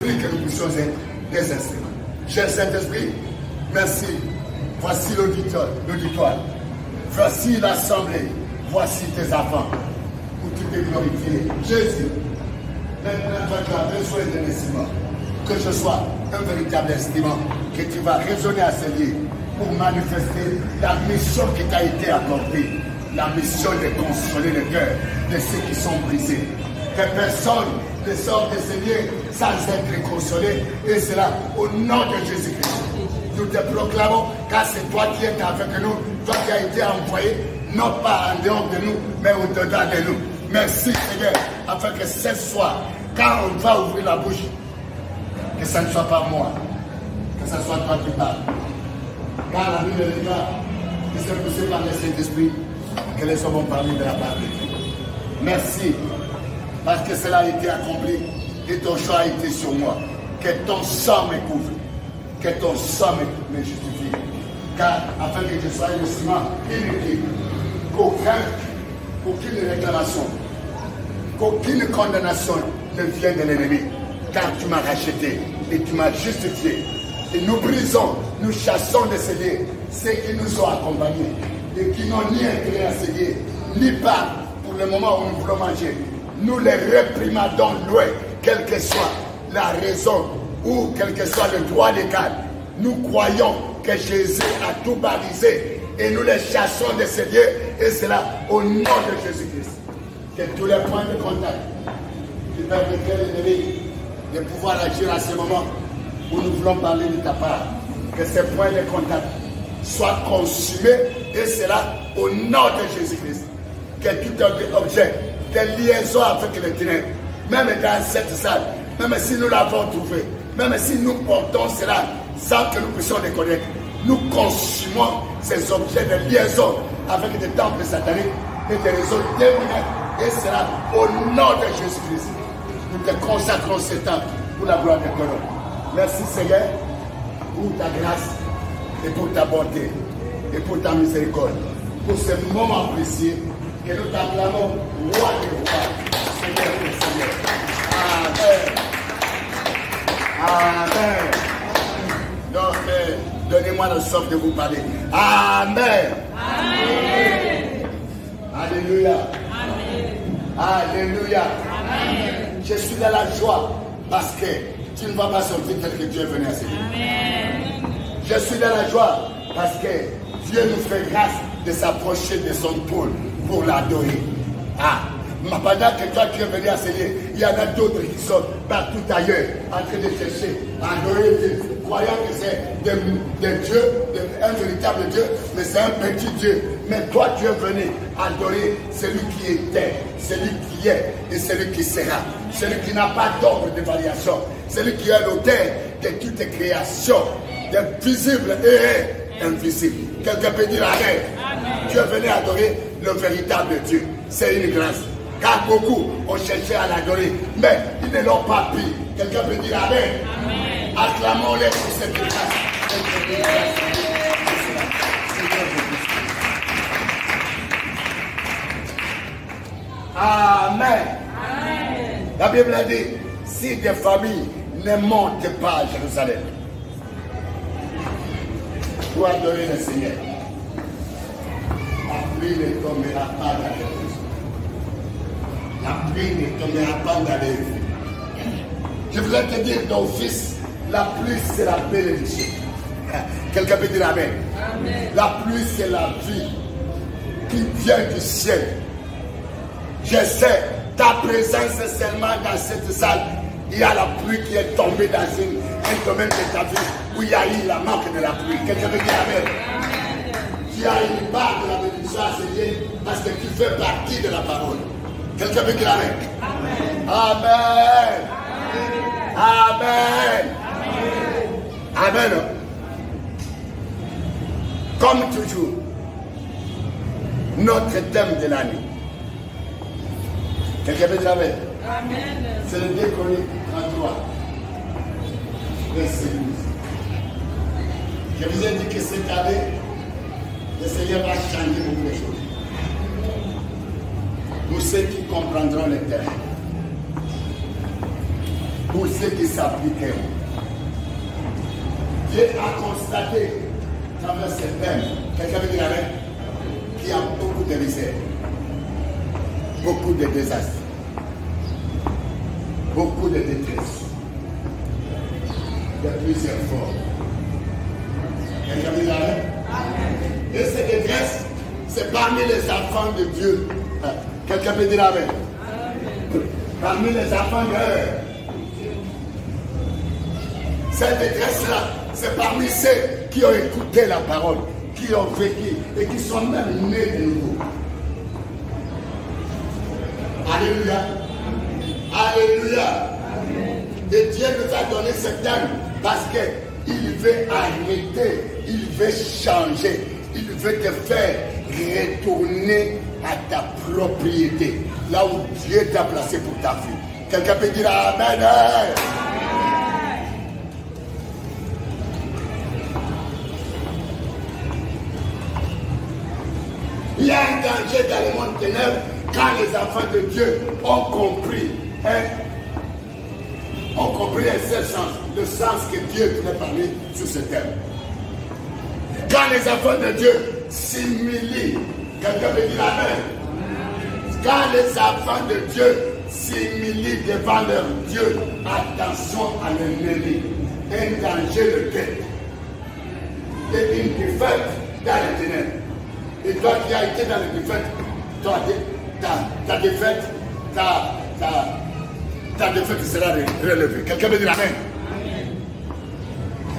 Que nous puissions être des instruments. Cher Saint-Esprit, merci. Voici l'auditoire. Voici l'assemblée. Voici tes enfants. Pour tu te glorifier. Jésus, maintenant toi tu as besoin d'un instrument. Que je sois un véritable instrument. Que tu vas résonner à ce lieu pour manifester la mission qui t'a été accordée. La mission de consoler le cœur de ceux qui sont brisés. Que personne ne sorte de ce lieu sans être consolé. Et cela au nom de Jésus-Christ. Nous te proclamons car c'est toi qui es avec nous. Toi qui as été envoyé, non pas en dehors de nous, mais au-dedans de nous. Merci Seigneur, afin que ce soir, quand on va ouvrir la bouche, que ça ne soit pas moi, que ce soit toi qui parles. Car la Bible déclare que c'est poussé par le Saint-Esprit que les hommes ont parlé de la part de Dieu. Merci, parce que cela a été accompli et ton choix a été sur moi. Que ton sang me couvre, que ton sang me justifie. Car afin que je sois un instrument inutile, qu'aucune réclamation, qu'aucune condamnation ne vienne de l'ennemi. Car tu m'as racheté et tu m'as justifié. Et nous brisons, nous chassons de ces lieux ceux qui nous ont accompagnés et qui n'ont ni intérêt à ces lieux, ni part pour le moment où nous voulons manger. Nous les réprimandons loin, quelle que soit la raison ou quel que soit le droit légal. Nous croyons que Jésus a tout balisé et nous les chassons de ces lieux et cela au nom de Jésus-Christ. Que tous les points de contact qui permettraient l'ennemi de pouvoir agir à ce moment où nous voulons parler de ta part, que ces points de contact soient consumés et cela au nom de Jésus-Christ. Que tout objet de liaison avec les ténèbres, même dans cette salle, même si nous l'avons trouvé, même si nous portons cela sans que nous puissions les connaître, nous consumons ces objets de liaison avec des temples sataniques et des réseaux démoniaques et cela au nom de Jésus-Christ. Nous te consacrons ce temps pour la gloire de ton nom. Merci Seigneur pour ta grâce et pour ta bonté et pour ta miséricorde. Pour ce moment précieux que nous t'acclamons, roi des rois, Seigneur des seigneurs. Amen. Amen. Donc, donnez-moi le soif de vous parler. Amen. Amen. Alléluia. Amen. Alléluia. Amen. Je suis dans la joie parce que tu ne vas pas sortir tel que Dieu est venu à ce lieu. Je suis dans la joie parce que Dieu nous fait grâce de s'approcher de son trône pour l'adorer. Ah, pendant que toi tu es venu à ce lieu, il y en a d'autres qui sont partout ailleurs en train de chercher à adorer Dieu, croyant que c'est de Dieu, un véritable Dieu, mais c'est un petit Dieu. Mais toi tu es venu adorer celui qui était, celui qui est et celui qui sera, celui qui n'a pas d'ombre de variation, celui qui est l'auteur de toutes créations, de visibles et invisibles. Quelqu'un peut dire Amen. Amen. Tu es venu adorer le véritable Dieu. C'est une grâce. Car beaucoup ont cherché à l'adorer, mais ils ne l'ont pas pris. Quelqu'un peut dire Amen. Amen. Acclamons-les pour cette grâce. Amen. Amen. La Bible a dit, si des familles ne montent pas à Jérusalem pour adorer le Seigneur, la pluie ne tombera pas dans les maisons. La pluie ne tombera pas dans les vies. Je voulais te dire d'office, la pluie c'est la bénédiction. Quelqu'un peut dire Amen. Amen. La pluie c'est la vie qui vient du ciel. Je sais, ta présence seulement dans cette salle, il y a la pluie qui est tombée dans un domaine de ta vie où il y a eu la manque de la pluie. Quelqu'un peut dire Amen. Tu as une part de la bénédiction à ce lieu parce que tu fais partie de la parole. Quelqu'un peut dire Amen. Amen. Amen. Amen. Amen. Comme toujours, notre thème de l'année. Quelqu'un peut dire Amen. C'est le 2 Chroniques 33, verset 12. Je vous ai dit que cette année, le Seigneur va changer beaucoup de choses. Pour ceux qui comprendront le terme. pour ceux qui s'appliqueront. Dieu a constaté à travers ces thèmes, quelqu'un veut dire amen, qu'il y a beaucoup de misère, beaucoup de désastres, beaucoup de détresse, de plusieurs formes. Quelqu'un veut dire amen. Et ces détresses, c'est parmi les enfants de Dieu. Quelqu'un peut dire amen. Parmi les enfants de Dieu. Cette détresse-là, c'est parmi ceux qui ont écouté la parole, qui ont vécu et qui sont même nés de nouveau. Alléluia. Alléluia. Et Dieu nous a donné ce thème parce qu'il veut arrêter, il veut changer, il veut te faire retourner à ta propriété, là où Dieu t'a placé pour ta vie. Quelqu'un peut dire amen. Il y a un danger dans le monde ténèbres quand les enfants de Dieu ont compris un seul sens, le sens que Dieu voulait parler sur ce thème. Quand les enfants de Dieu s'humilient, quelqu'un peut dire amen. Quand les enfants de Dieu s'humilient devant leur Dieu, attention à l'ennemi, un danger le guette et une défaite dans les ténèbres. Et toi qui as été dans les défaites, ta défaite, ta défaite sera relevée. Quelqu'un veut dire amen.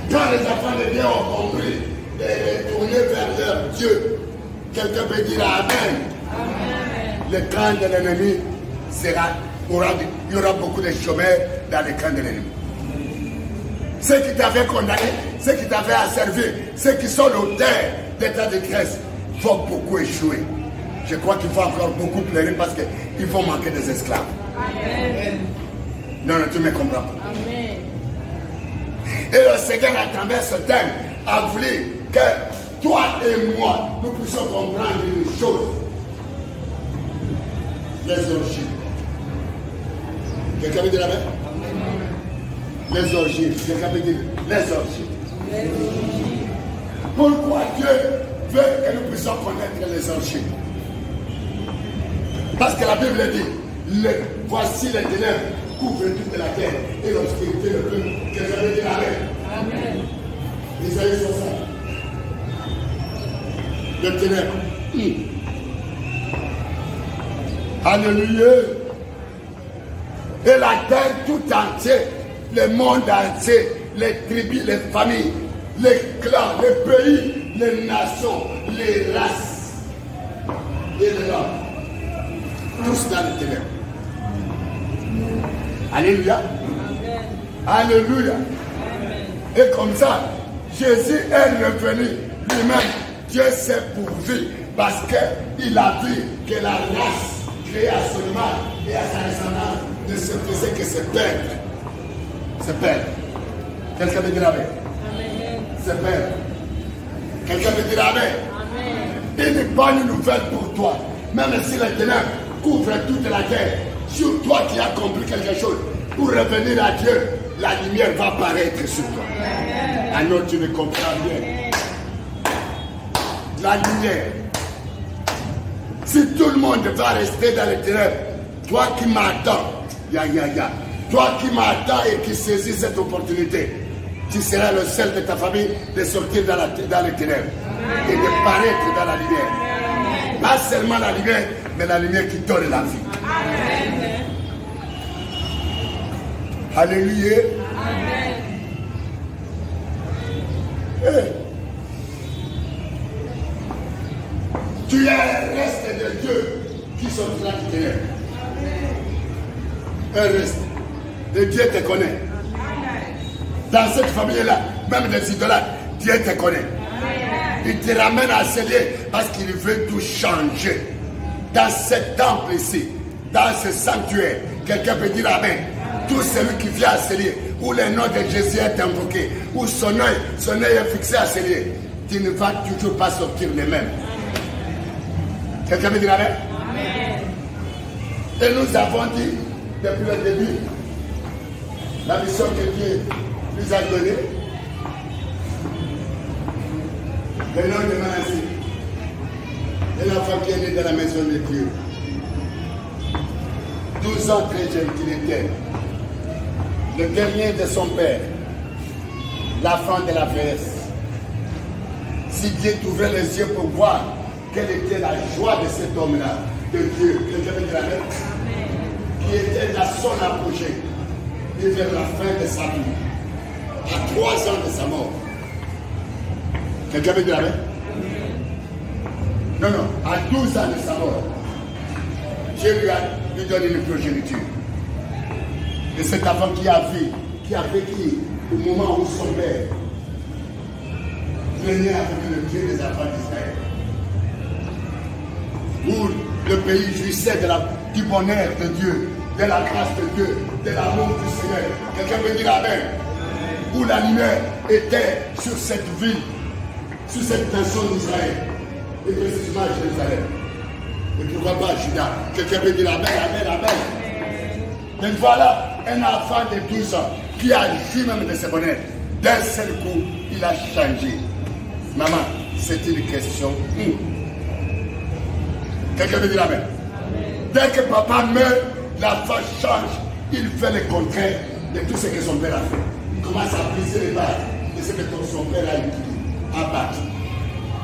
Quand les enfants de Dieu ont compris et tourné vers leur Dieu, quelqu'un peut dire amen. Le camp de l'ennemi il y aura beaucoup de chômeurs dans le camp de l'ennemi. Ceux qui t'avaient condamné, ceux qui t'avaient asservi, ceux qui sont l'auteur de ta détresse vont beaucoup échouer. Je crois qu'il faut encore beaucoup pleurer parce qu'il faut manquer des esclaves. Amen. Non, tu ne me comprends pas. Amen. Et le Seigneur, à travers ce thème, a voulu que toi et moi, nous puissions comprendre une chose. Les orgies. Quelqu'un veut dire la même? Les orgies. Quelqu'un veut dire les orgies. Pourquoi Dieu veut que nous puissions connaître les orgies? Parce que la Bible dit, voici les ténèbres couvrent toute la terre et l'obscurité le plus. Quelqu'un veut dire amen. Amen. Isaïe 60. Le ténèbres. Alléluia. Et la terre tout entière, le monde entier, les tribus, les familles, les clans, les pays, les nations, les races et les hommes, tous dans les ténèbres. Alléluia. Amen. Alléluia. Amen. Et comme ça, Jésus est revenu lui-même. Dieu s'est pourvu parce qu'il a vu que la race créée à son image et à sa descendance ne se faisait que se perdre. Se perdre. Quelqu'un veut dire amen. Se perdre. Quelqu'un veut dire amen. Amen. Une bonne nouvelle pour toi. Même si les ténèbres couvrent toute la terre, sur toi qui as compris quelque chose, pour revenir à Dieu, la lumière va paraître sur toi. Ah non, tu ne comprends rien. La lumière. Si tout le monde va rester dans les ténèbres, toi qui m'attends, toi qui m'attends et qui saisis cette opportunité, tu seras le seul de ta famille de sortir dans les ténèbres et de paraître dans la lumière. Pas seulement la lumière, mais la lumière qui donne la vie. Amen. Alléluia. Amen. Hey. Tu es un reste de Dieu qui sortira du ténèbre. Un reste. Et Dieu te connaît. Dans cette famille-là, même des idolâtres, Dieu te connaît. Il te ramène à sceller parce qu'il veut tout changer. Dans ce temple ici, dans ce sanctuaire, quelqu'un peut dire amen. Tout celui qui vient à sceller, où le nom de Jésus est invoqué, où son œil est fixé à sceller, tu ne vas toujours pas sortir le même. Quelqu'un peut dire amen? Amen. Et nous avons dit, depuis le début, La mission que Dieu nous a donnée. Le nom de Manassé. Et l'enfant qui est né dans la maison de Dieu. 12 ans très jeune qu'il était. Le dernier de son père. L'enfant de la vieillesse. Si Dieu ouvrait les yeux pour voir quelle était la joie de cet homme-là, de Dieu, qui était à son apogée, et vers la fin de sa vie, à 3 ans de sa mort. Quelqu'un veut dire amen? Non, non, à 12 ans de sa mort, Dieu lui donne une progéniture. Et cet enfant qui a vécu au moment où son père venait avec le Dieu des enfants d'Israël, où le pays jouissait du bonheur de Dieu, de la grâce de Dieu, de l'amour du Seigneur. Quelqu'un peut dire amen? Où la lumière était sur cette ville, sur cette nation d'Israël, et précisément à Jérusalem. Et pourquoi pas à Juda? Quelqu'un peut dire amen, amen, amen. Donc voilà un enfant de 12 ans qui a joui même de ce bonheur. D'un seul coup, il a changé. Maman, c'est une question. Quelqu'un veut dire amen? Dès que papa meurt, l'enfant change. Il fait le contraire de tout ce que son père a fait. Il commence à briser les bases de ce que son père a abattu.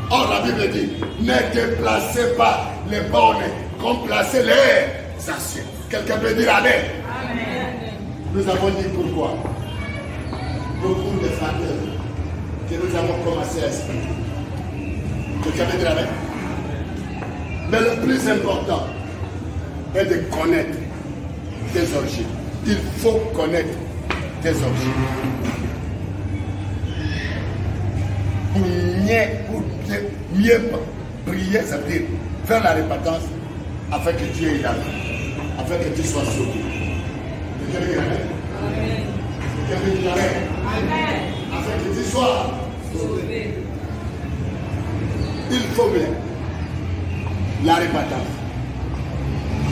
Or, la Bible dit, ne déplacez pas les bornes, complacez les anciens. Quelqu'un peut dire amen? Nous avons dit pourquoi. Beaucoup de facteurs que nous avons commencé à expliquer. Quelqu'un veut dire amen? Mais le plus important est de connaître tes origines. Il faut connaître tes origines. Pour mieux prier, ça veut dire faire la repentance afin que Dieu ait l'amour, afin que tu sois sauvé. Quelqu'un veut dire amen? Quelqu'un veut dire amen? Afin que tu sois sauvé. Il faut bien la repentance.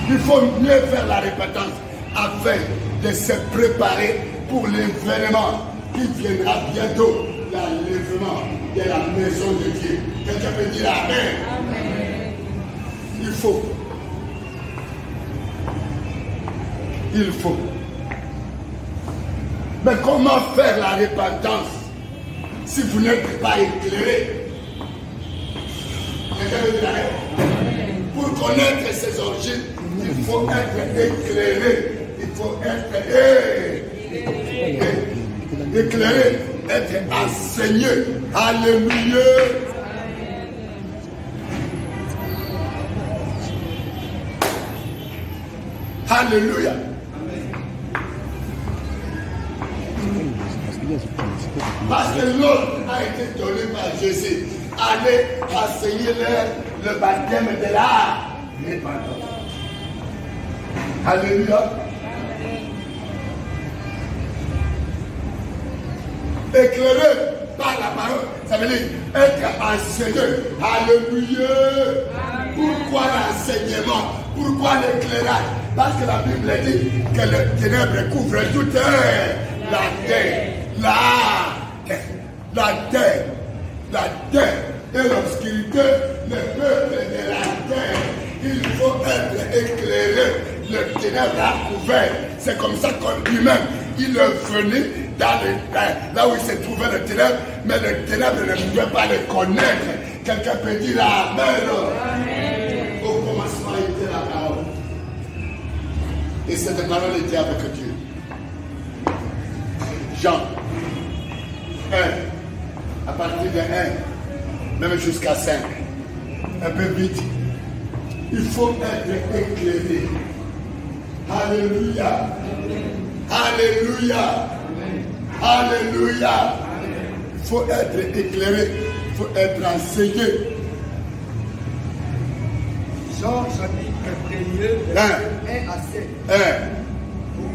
Il faut mieux faire la repentance afin de se préparer pour l'événement qui viendra bientôt, l'enlèvement de la maison de Dieu. Quelqu'un peut dire amen? Amen. Il faut. Mais comment faire la repentance si vous n'êtes pas éclairé? Quelqu'un veut dire amen? Pour connaître ses origines, il faut être éclairé. Il faut être éclairé, être enseigné. Alléluia. Alléluia. Parce que l'ordre a été donné par Jésus. Allez enseigner le baptême de la repentance. Alléluia. Éclairé par la parole, ça veut dire être enseigné. Alléluia. Pourquoi l'enseignement? Pourquoi l'éclairage? Parce que la Bible dit que le ténèbre couvre toute la terre. La terre et l'obscurité, le peuple de la terre. Il faut être éclairé. Le ténèbre a couvert. C'est comme ça qu'on lui-même, il est venu dans là où il se trouvait le ténèbre, mais le ténèbre ne pouvait pas le connaître. Quelqu'un peut dire amen. Au commencement était la parole. Et cette parole était avec Dieu. Jean 1, à partir de 1, même jusqu'à 5, un peu vite. Il faut être éclairé. Alléluia. Alléluia. Alléluia. Il faut être éclairé. Il faut être enseigné. Jean chapitre 1, 1 à 7.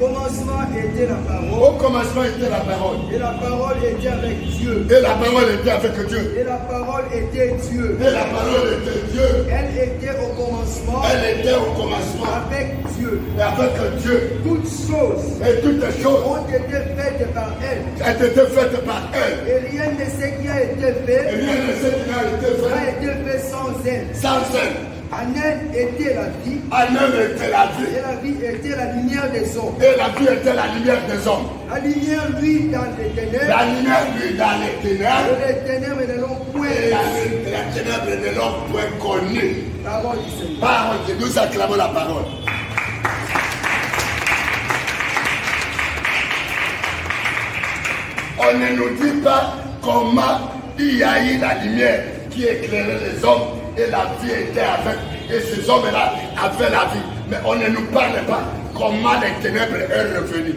commencement était la parole. Au commencement était la parole. Et la parole était avec Dieu. Et la parole était avec Dieu. Et la parole était Dieu. Et la parole était Dieu. Elle était au commencement. Elle était au commencement Avec Dieu. et avec Dieu. Toutes choses Et toutes les choses ont été faites par elle. ont été faites par elle. Et rien de ce qui a été Et fait rien de ce qui a été a fait été fait sans elle. sans elle. En elle était la vie. En elle était la vie. Et la vie était la lumière des hommes. Et la vie était la lumière des hommes. La lumière, lui, dans les ténèbres. La lumière, lui, dans les ténèbres. Et les ténèbres ne l'ont point. Et la ténèbres ne l'ont point connu. Parole du Seigneur. Parole de Dieu, nous acclamons la parole. On ne nous dit pas comment il y a eu la lumière qui éclairait les hommes et la vie était avec. Et ces hommes-là avaient la vie. Mais on ne nous parle pas comment les ténèbres est revenu.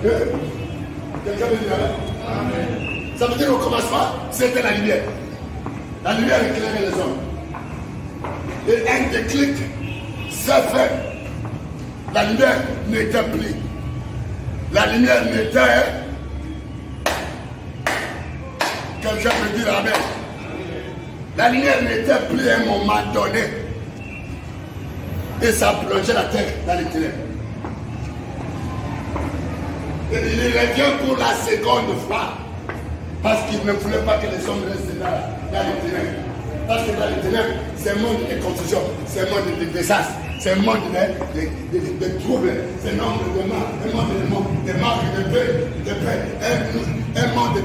Quelqu'un me dit amen. Ça veut dire au commencement, c'était la lumière. La lumière éclairait les hommes. Et un déclic s'est fait. La lumière n'était plus. La lumière n'était. Quelqu'un peut dire amen. La lumière n'était plus à un moment donné. Et ça plongeait la terre dans les ténèbres. Et il revient pour la seconde fois. Parce qu'il ne voulait pas que les hommes restent dans les ténèbres. Parce que dans les ténèbres, c'est un monde de confusion, c'est un monde de désastre, c'est un monde de troubles, c'est un monde de manque de paix, un monde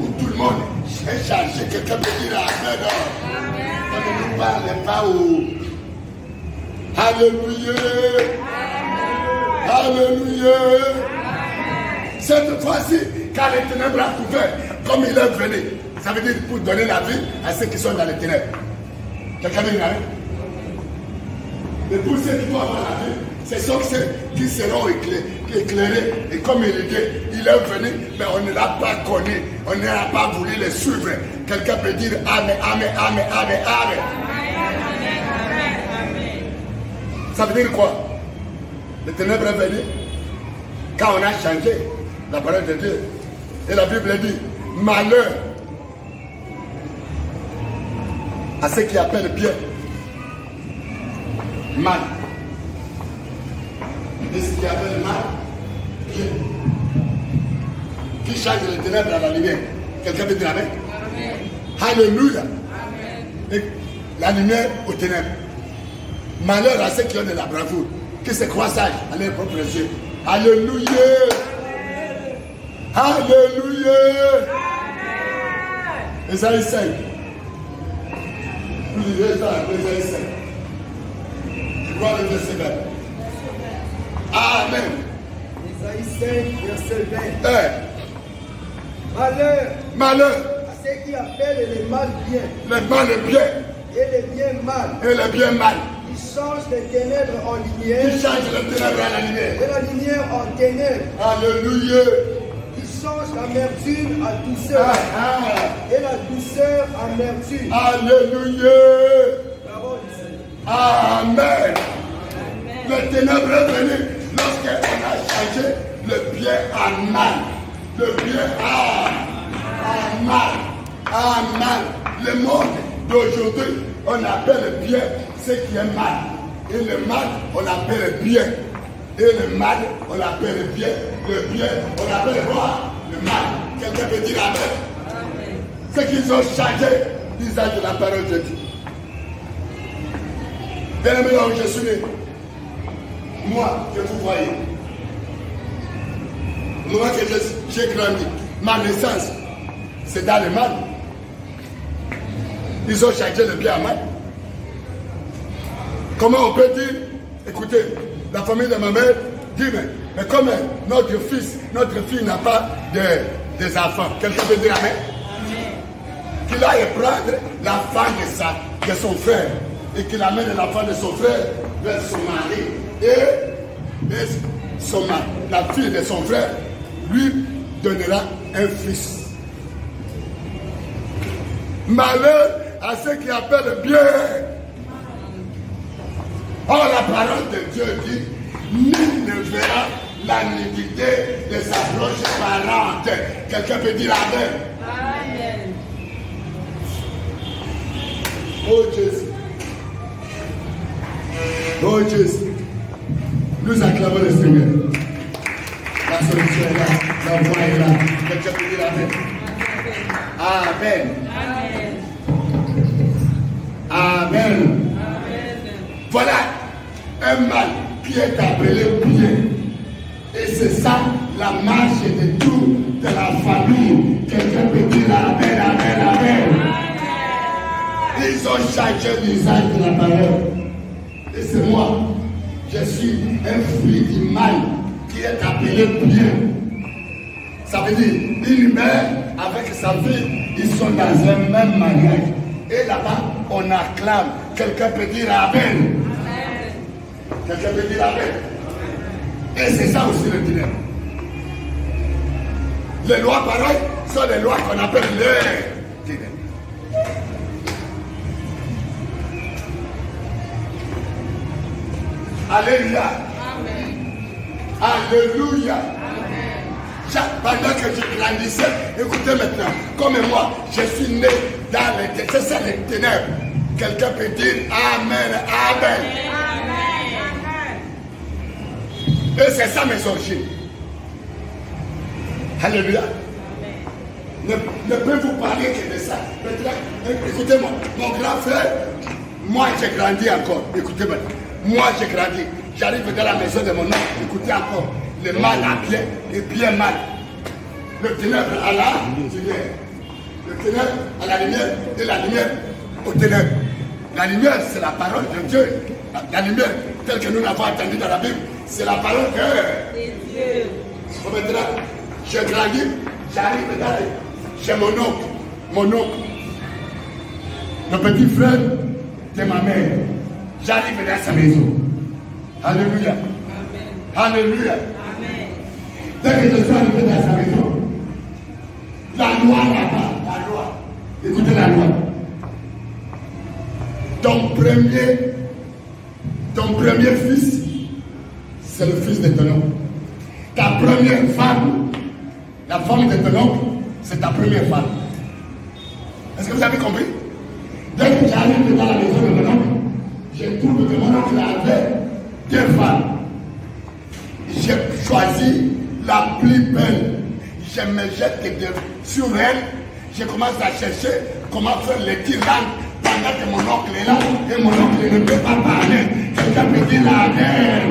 où tout le monde est chargé. Quelqu'un peut dire amen. On ne nous parle pas où. Alléluia. Alléluia. Cette fois-ci, quand les ténèbres ont couvert, comme il est venu, ça veut dire pour donner la vie à ceux qui sont dans les ténèbres. Quelqu'un dit amen. Mais pour ceux qui doivent avoir la vie, ce sont ceux qui seront éclairés. Et comme il dit, il est venu, mais on ne l'a pas connu. On n'a pas voulu le suivre. Quelqu'un peut dire amen, amen, amen, amen, amen. Ça veut dire quoi? Les ténèbres est venu quand on a changé la parole de Dieu. Et la Bible dit, malheur à ceux qui appellent bien mal. Et ceux qui appellent mal, bien. Qui change les ténèbres à la lumière. Quelqu'un peut dire amen? Alléluia. Et la lumière aux ténèbres. Malheur à ceux qui ont de la bravoure, qui se croient sages à leurs propres yeux. Alléluia. Alléluia. Esaïe 5. Vous lisez ça, Esaïe 5. Je vois le verset 20. Amen. Esaïe 5, verset 20. Malheur à ceux qui appellent les mal bien. Le mal bien. Et les bien mal. Et le bien mal. Qui changent les ténèbres en lumière. Qui change les ténèbres à la lumière. Et la lumière en ténèbres. Alléluia. Qui change l'amertume à douceur. Et la douceur à amertume. Alléluia. Parole du Seigneur. Amen. Le ténèbre est venu lorsqu'on a changé le bien en mal. Le bien en mal. En mal. Le monde d'aujourd'hui, on appelle bien ce qui est mal. Et le mal, on appelle bien. Et le mal, on appelle bien. Le bien, on appelle quoi? Le mal. Quelqu'un peut dire amen. Ce qu'ils ont changé l'usage de la parole de Dieu. Bien aimé, là où je suis né, moi, que vous voyez, au moment que j'ai grandi, ma naissance, c'est dans le mal. Ils ont changé le bien en mal. Comment on peut dire, écoutez, la famille de ma mère dit, mais comme notre fils, notre fille n'a pas des enfants, quelqu'un peut dire amen? Qu'il aille prendre l'enfant de son frère et qu'il amène l'enfant de son frère vers son mari et la fille de son frère lui donnera un fils. Malheur à ceux qui appellent bien. Or la parole de Dieu dit, Nul ne verra la nudité de sa proche parente. Quelqu'un peut dire Amen. Amen. Oh Jésus. Oh Jésus. Nous acclamons le Seigneur. La solution est là. La voix est là. Quelqu'un peut dire Amen. Amen. Amen. Amen. Voilà un mal qui est appelé bien. Et c'est ça la marche de tout de la famille. Quelqu'un peut dire Amen, Amen, Amen. Ils ont changé l'usage de la parole. Et c'est moi. Je suis un fruit du mal qui est appelé bien. Ça veut dire, une mère avec sa fille, ils sont dans un même mariage. Et là-bas, on acclame. Quelqu'un peut dire Amen. Quelqu'un peut dire Amen. Et c'est ça aussi le dîner. Les lois pareilles sont les lois qu'on appelle les dîners. Alléluia. Amen. Alléluia. Amen. Pendant que je grandissais, écoutez maintenant, comme moi, je suis né dans les ténèbres. C'est ça les ténèbres. Quelqu'un peut dire Amen, Amen. Et c'est ça mes origines. Alléluia. Ne peux vous parler que de ça. Maintenant, écoutez-moi, mon grand frère, moi j'ai grandi encore. Écoutez maintenant. Moi j'ai grandi. J'arrive dans la maison de mon oncle. Écoutez encore. Le mal à bien et bien mal. Le ténèbre à la lumière. Le ténèbre à la lumière et la lumière aux ténèbres. La lumière, c'est la parole de Dieu. La lumière, telle que nous l'avons entendue dans la Bible, c'est la parole de Dieu. Maintenant, j'ai grandi, j'arrive chez mon oncle. Mon oncle. Le petit frère de ma mère. J'arrive dans sa maison. Alléluia. Amen. Alléluia. Amen. Dès que je suis arrivé dans sa maison, la loi là-bas, la loi. Écoutez la loi. Ton premier fils, c'est le fils de ton oncle. Ta première femme, la femme de ton oncle, c'est ta première femme. Est-ce que vous avez compris? Dès que j'arrive dans la maison de mon oncle, je trouve que mon oncle avait 2 femmes. J'ai choisi la plus belle. Je me jette sur elle. Je commence à chercher comment faire les tyrannes pendant que mon oncle est là. Et mon oncle ne peut pas parler. Quelqu'un peut dire Amen.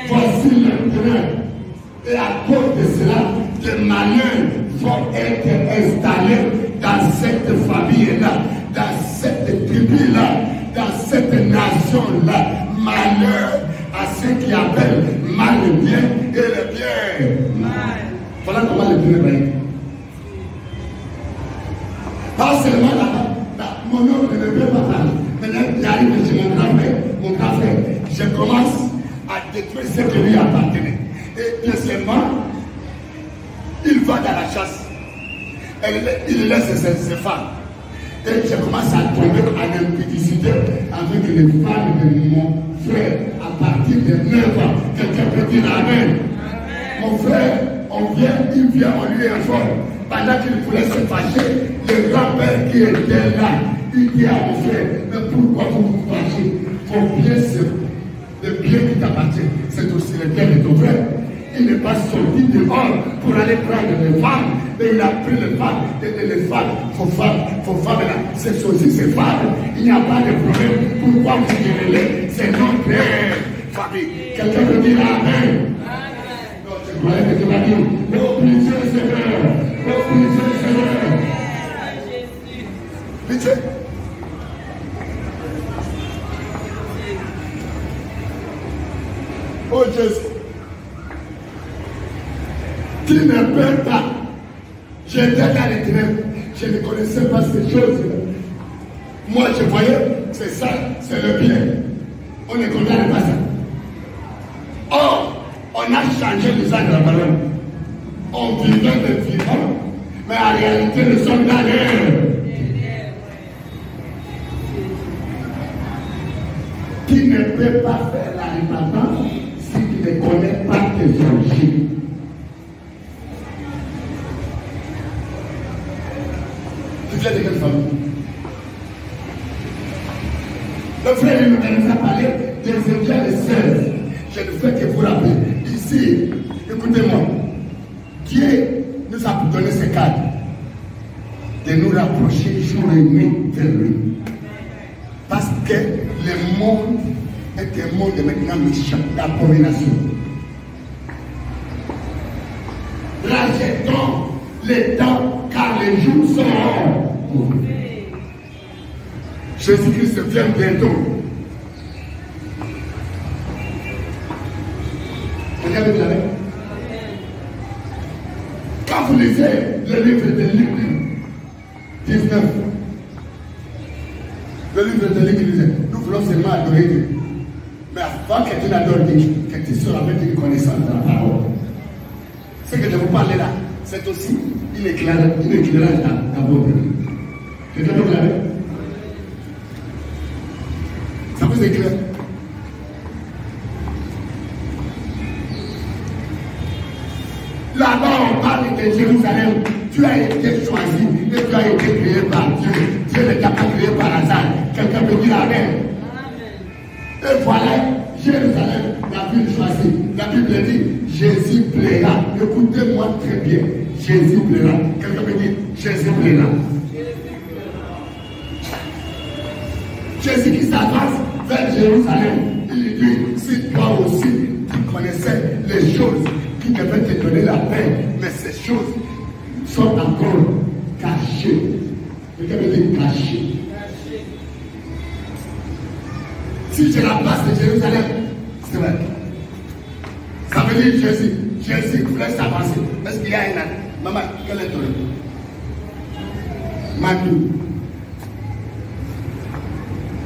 Voici le problème. Et à cause de cela, des malheurs vont être installés dans cette famille-là, dans cette tribu-là, dans cette nation-là. Malheur à ceux qui appellent mal le bien et le bien mal. Voilà comment le bien est. Pas seulement là-bas, mon oncle ne veut pas parler. Maintenant, j'arrive chez mon grand frère. Je commence à détruire ce qui lui appartenait. Et deuxièmement, il va dans la chasse. Il laisse ses femmes. Et je commence à tomber en impudicité avec les femmes de mon frère à partir de 9 ans. Quelqu'un peut dire Amen. Mon frère, il vient, on lui informe. Pendant qu'il voulait se fâcher, le grand-père qui était là, il dit à mon frère, mais pourquoi vous vous fâchez? Ton bien, c'est le bien qui t'appartient. C'est aussi le bien de ton frère. Il n'est pas sorti dehors pour aller prendre les femmes, mais il a pris les femmes, et les femmes, vos femmes là, c'est aussi ses femmes. Il n'y a pas de problème. Pourquoi vous direz c'est notre famille? Quelqu'un peut dire Amen. Non, je croyais que tu vas dire, oh, pitié, Seigneur, oh, pitié, Seigneur. Pitié. Oh Jésus. Qui ne peut pas. J'étais dans les ténèbres. Je ne connaissais pas ces choses-là. Moi, je voyais, c'est ça, c'est le bien. On ne condamne pas ça. Or, on a changé l'usage de la parole. On vivait des vivants, mais en réalité, nous sommes dans l'air. Qui ne peut pas faire la repentance, manger. Tu viens de quelle famille? Le frère il nous a parlé des Éphésiens et 16. Je ne fais que vous rappeler. Ici, écoutez-moi. Dieu nous a donné ce cadre de nous rapprocher jour et nuit vers lui. Parce que le monde est un monde maintenant méchant, d'abomination. Rajetons les temps car les jours sont mauvais. Jésus-Christ vient bientôt. Regardez la main. Quand vous lisez le livre de Luc 19, le livre de Luc disait, nous voulons seulement adorer Dieu. Mais avant que tu n'adores Dieu, que tu sois avec une connaissance de la parole. Ce que je vous parle là, c'est aussi une éclairage dans votre vie. Quelqu'un peut clamer? Ça vous éclaire? Là-bas, on parle de Jérusalem. Tu as été choisi et tu as été créé par Dieu. Dieu ne t'a pas créé par hasard. Quelqu'un peut dire Amen. Et voilà, Jérusalem, la ville choisie. La Bible dit, Jésus plaira. Écoutez-moi très bien. Jésus plaira. Quelqu'un peut dire, Jésus plaira. Jésus qui s'avance vers Jérusalem, il lui dit, si toi aussi, tu connaissais les choses qui devaient te donner la paix, mais ces choses sont encore cachées. Quelqu'un veut dire cachées. Si j'ai la place de Jérusalem, c'est vrai. Ça veut dire Jésus voulait s'avancer. Est-ce qu'il y a un an? Maman, quel est ton nom? Mandou.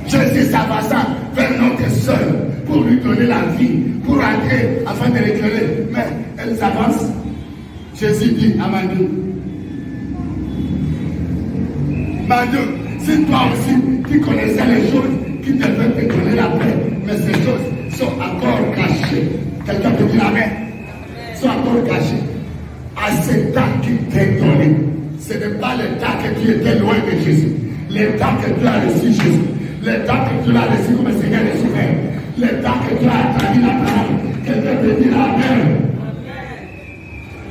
Jésus s'avança vers notre sœur pour lui donner la vie, pour entrer afin de l'éclairer. Mais elle s'avance. Jésus dit à Mandou, Mandou, si toi aussi tu connaissais les choses qui devaient te donner la paix, mais ces choses sont encore cachées. Quelqu'un peut dire Amen? Sont encore cachées. À ce temps qui t'est donné, ce n'est pas le temps que tu étais loin de Jésus, le temps que tu as reçu Jésus. Le temps que tu l'as reçu comme Seigneur et Sauveur, le temps que tu as traduit la parole, quelqu'un peut dire Amen.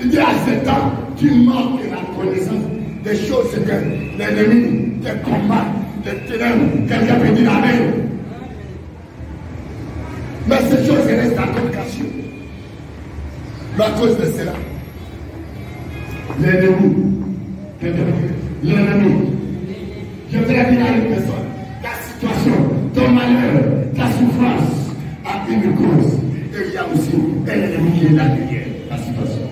Il dit à ce temps, tu manques la connaissance des choses que l'ennemi te combat, les ténèbres, quelqu'un peut dire Amen. Mais ces choses restent encore cachées. Mais à cause de cela, l'ennemi, quelqu'un peut dire, l'ennemi, je vais dire à une personne, ton malheur, ta souffrance a une cause. Et il y a aussi un ennemi qui est là derrière la situation.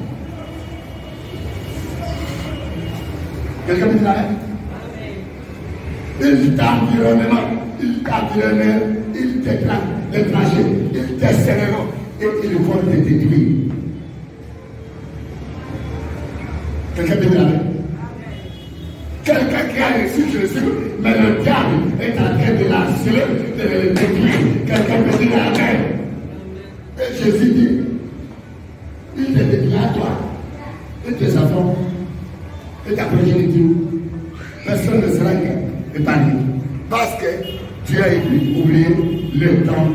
Quelqu'un peut dire Amen? Il t'environne, il t'écrase les trajets, il t'essaiera et ils vont te détruire. Quelqu'un peut dire Amen? Quelqu'un qui a reçu Jésus, mais le diable est en train de l'harceler, de le détruire. Quelqu'un peut dire Amen. Et Jésus dit, il te déclare toi, et tes enfants, et ta progéniture. Personne ne sera épargné. Parce que tu as oublié le temps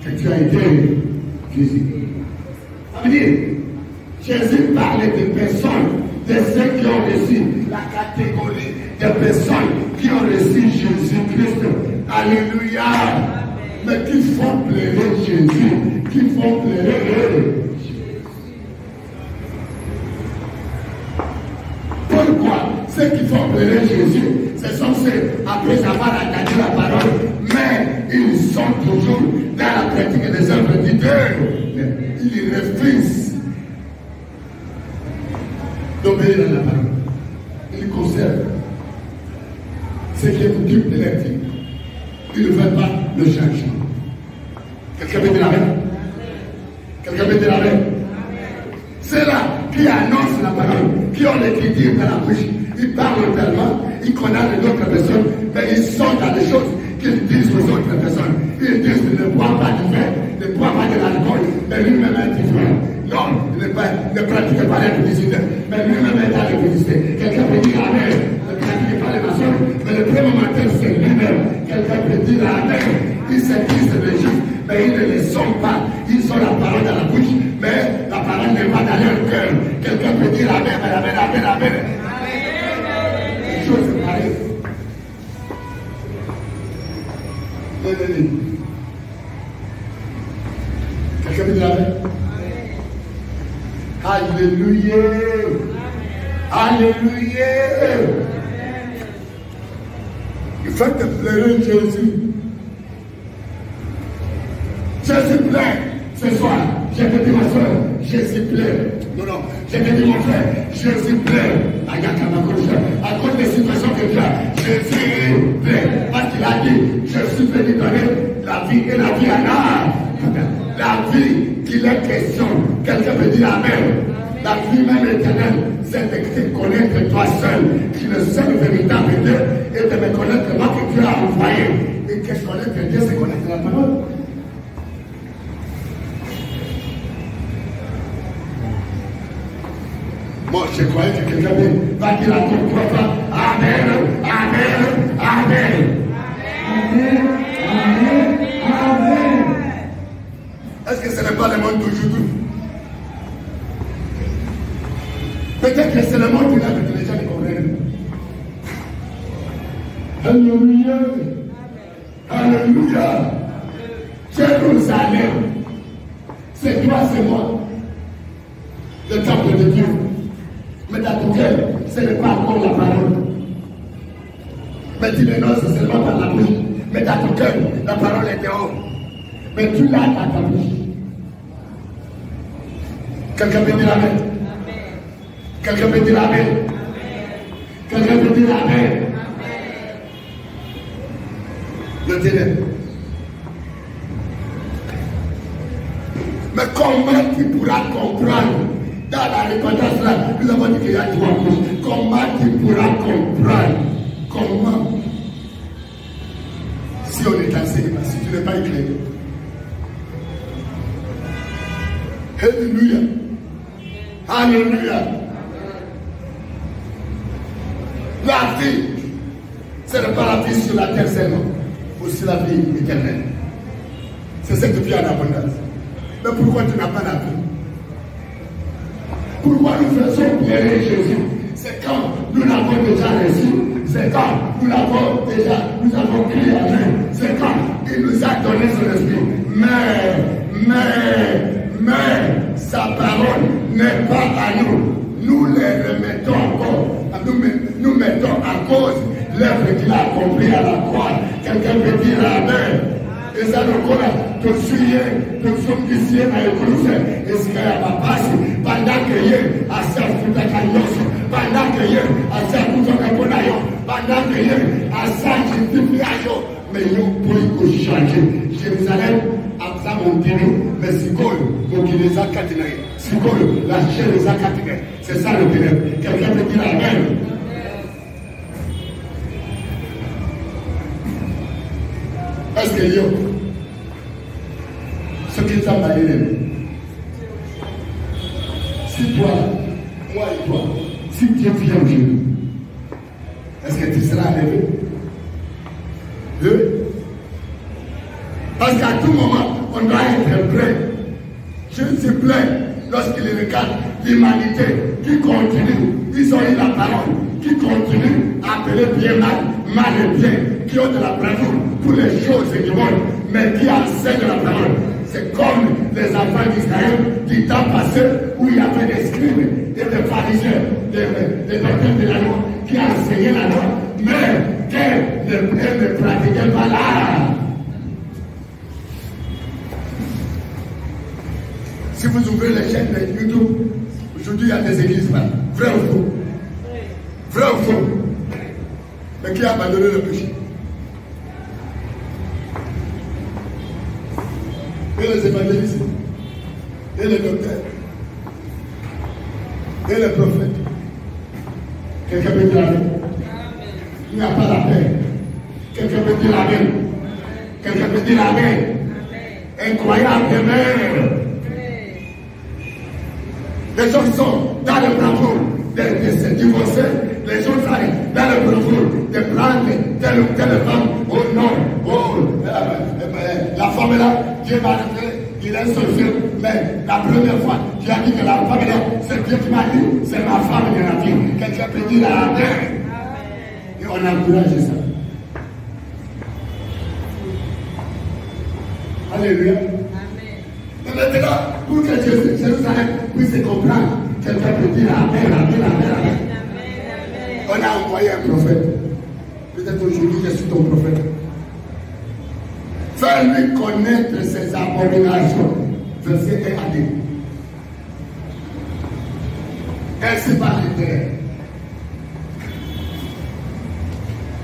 que tu as été Jésus. Ça veut dire, Jésus parlait de personnes, de ceux qui ont reçu la catégorie des personnes qui ont reçu Jésus-Christ. Alléluia. Mais qui font pleurer Jésus, qui font pleurer Jésus. Pourquoi? Ceux qui font pleurer Jésus, ce sont ceux, après avoir entendu la parole, mais ils sont toujours dans la pratique des œuvres de Dieu. Ils refusent d'obéir à la parole. Ils conservent ce qui est coutume de leur vie. Ils ne veulent pas le changement. Quelqu'un veut dire Amen? Quelqu'un veut dire Amen? Ceux-là qui annoncent la parole, qui ont l'écriture dans la bouche, ils parlent tellement, ils connaissent d'autres personnes, mais ils sont dans des choses qu'ils disent aux autres personnes. Ils disent ne bois pas du vin, ne bois pas de l'alcool, mais lui-même est différent. Non, ne pratiquait pas les publicités, mais lui-même est dans les publicités. Quelqu'un peut dire Amen, ne pratiquait pas les mensonges, mais le premier matin, c'est lui-même. Quelqu'un peut dire Amen, ils s'existent de Juifs, mais ils ne les sont pas. Ils ont la parole dans la bouche, mais la parole n'est pas dans leur cœur. Quelqu'un peut dire Amen, Amen, Amen, Amen. Les choses sont pareilles. Quelqu'un peut dire Amen. Alléluia. Alléluia. Il faut te pleurer Jésus. Jésus plaît ce soir. J'ai dit ma soeur, Jésus plaît. Non, j'ai dit mon frère, Jésus plaît. À cause des situations que tu as, Jésus plaît. Parce qu'il a dit, je suis venu donner la vie et la vie en âme. La vie qu'il est question. Quelqu'un peut dire Amen. La vie même éternelle, c'est de te connaître toi seul, qui est le seul véritable Dieu, et de me connaître moi que Dieu a envoyé. Et que je connaisse Dieu, c'est connaître la parole. Moi, je croyais que quelqu'un va dire à ton propre Amen, Amen, Amen. Amen, Amen, Amen. Est-ce que ce n'est pas le monde d'aujourd'hui? Peut-être que c'est le monde qui l'a que les gens comprennent. Alléluia. Alléluia. Jérusalem. C'est toi, c'est moi. Le temple de Dieu. Mais dans ton cœur, ce n'est pas encore la parole. Mais tu l'énonces seulement par la bouche. Mais dans ton cœur, la parole est dehors. Mais tu l'as dans ta bouche. Quelqu'un peut dire Amen. Quelqu'un peut dire Amen. Quelqu'un peut dire Amen. Le ténèbre. Mais comment tu pourras comprendre? Dans la repentance là, nous avons dit qu'il y a trois couches. Comment tu pourras comprendre? Comment? Si on est enseigné, si tu n'es pas éclairé. Alléluia. Alléluia. La vie, ce n'est pas la vie sur la terre seulement, aussi la vie éternelle. C'est ce que tu as en abondance. Mais pourquoi tu n'as pas la vie? Pourquoi nous faisons pleurer Jésus? C'est quand nous l'avons déjà reçu. C'est quand nous avons crié à Dieu. C'est quand il nous a donné son esprit. Mais sa parole n'est pas à nous. Nous les remettons encore. Nous mettons à cause l'œuvre qu'il a accomplie à la croix. Quelqu'un peut dire Amen. Et ça nous connaît. Tout sommes ici à l'église. Et ce qu'il y a pas passé. Pendant que y a assez de canyoso. Pendant que y a assez de canyoso. Pendant que y a assez de canyoso. Mais il y a un peu de changer. Jérusalem a ça monté. Mais c'est quoi? Donc il les a caténés. C'est quoi? La chair les a caténés. C'est ça le ténèbre. Quelqu'un peut dire Amen. Est-ce que yo, ce qui t'a baillé, si toi, moi et toi, si Dieu vient aujourd'hui, est-ce que tu seras levé? Parce qu'à tout moment, on doit être prêt. Je suis prêt lorsqu'il regarde l'humanité qui continue. Ils ont eu la parole, qui continue à appeler bien mal et bien, qui ont de la bravoure pour les choses du monde, mais qui enseignent la parole. C'est comme les enfants d'Israël du temps passé où il y avait des scribes et des pharisiens, des docteurs de la loi, qui enseignaient la loi, mais qui ne pratiquaient pas l'art. Si vous ouvrez les chaînes de YouTube, aujourd'hui il y a des églises là, vrai ou faux? Vrai ou faux? Mais qui a abandonné le péché? Et les évangélistes, et les docteurs, et les prophètes. Quelqu'un peut dire Amen. Il n'y a pas la paix. Quelqu'un peut dire Amen. Quelqu'un peut dire Amen. Incroyable, Amen. Les gens sont dans le bravo de se divorcer. Les gens sont dans le bravo de prendre telle ou telle femme. Oh non, la femme là, Dieu m'a fait, il est sorcier. Mais la première fois, tu as dit que la femme là, c'est Dieu qui m'a dit, c'est ma femme de la vie. Quelqu'un peut dire Amen. Et on encourage ça. Alléluia. Mais maintenant, pour que Jérusalem puisse comprendre, quelqu'un peut dire Amen, Amen, Amen, Amen. On a envoyé un prophète. Peut-être aujourd'hui, je suis ton prophète. Fais-lui connaître ses abominations. Verset 1 à 2. Ainsi par l'Éternel.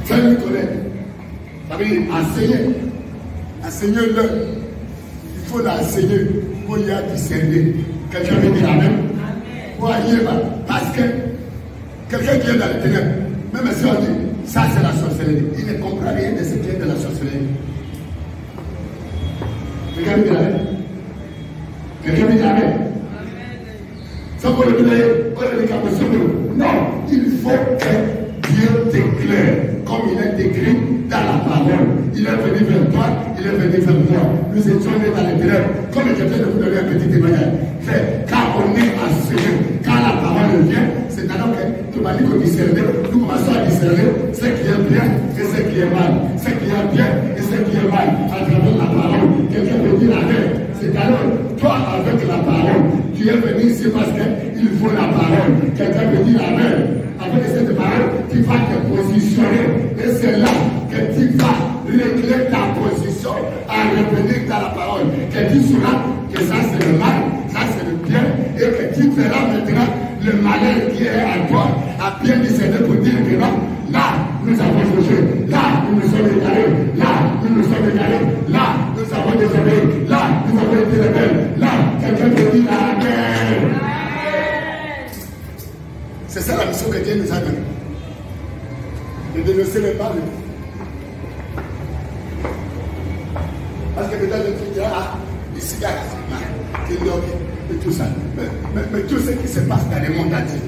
Fais-lui connaître. Ça veut dire enseigner. Enseignez-le. Il faut l'enseigner pour y discerner. Quelqu'un veut dire Amen. Voyez, parce que quelqu'un qui est dans les ténèbres, même si on dit ça c'est la sorcellerie, il ne comprend rien de ce qui est de la sorcellerie. Quelqu'un veut dire Amen. Quelqu'un veut dire Amen. Ça pour le dire, non, il faut que Dieu t'éclaire comme il est écrit dans la parole. Il est venu vers toi, il est venu vers moi. Nous étions nés dans les ténèbres. Comme je viens de vous donner un petit témoignage. Quand on est enseigné, quand la parole vient, c'est alors que tu m'as dit qu'on discernait. Nous commençons à discerner ce qui est bien et ce qui est mal. Ce qui est bien et ce qui est mal à travers la parole. Quelqu'un peut dire Amen. C'est alors, toi avec la parole, tu es venu ici parce qu'il faut la parole. Quelqu'un peut dire Amen. Avec cette parole, tu vas te positionner. Et c'est là que tu vas régler ta position à revenir dans la parole. Que tu sauras que ça c'est le mal, ça c'est le bien, et que tu verras maintenant le malheur qui est à toi, à bien discerner pour dire que non, là nous avons changé, là nous nous sommes égarés, là nous nous sommes égarés, là nous avons désobéi, là nous avons été rebelles, là quelqu'un peut dire Amen. C'est ça la mission que Dieu nous a donnée. De dénoncer le mal. Parce que peut-être tu diras, ah, ici, là, et tout ça. Mais tout ce qui se passe dans le monde entier,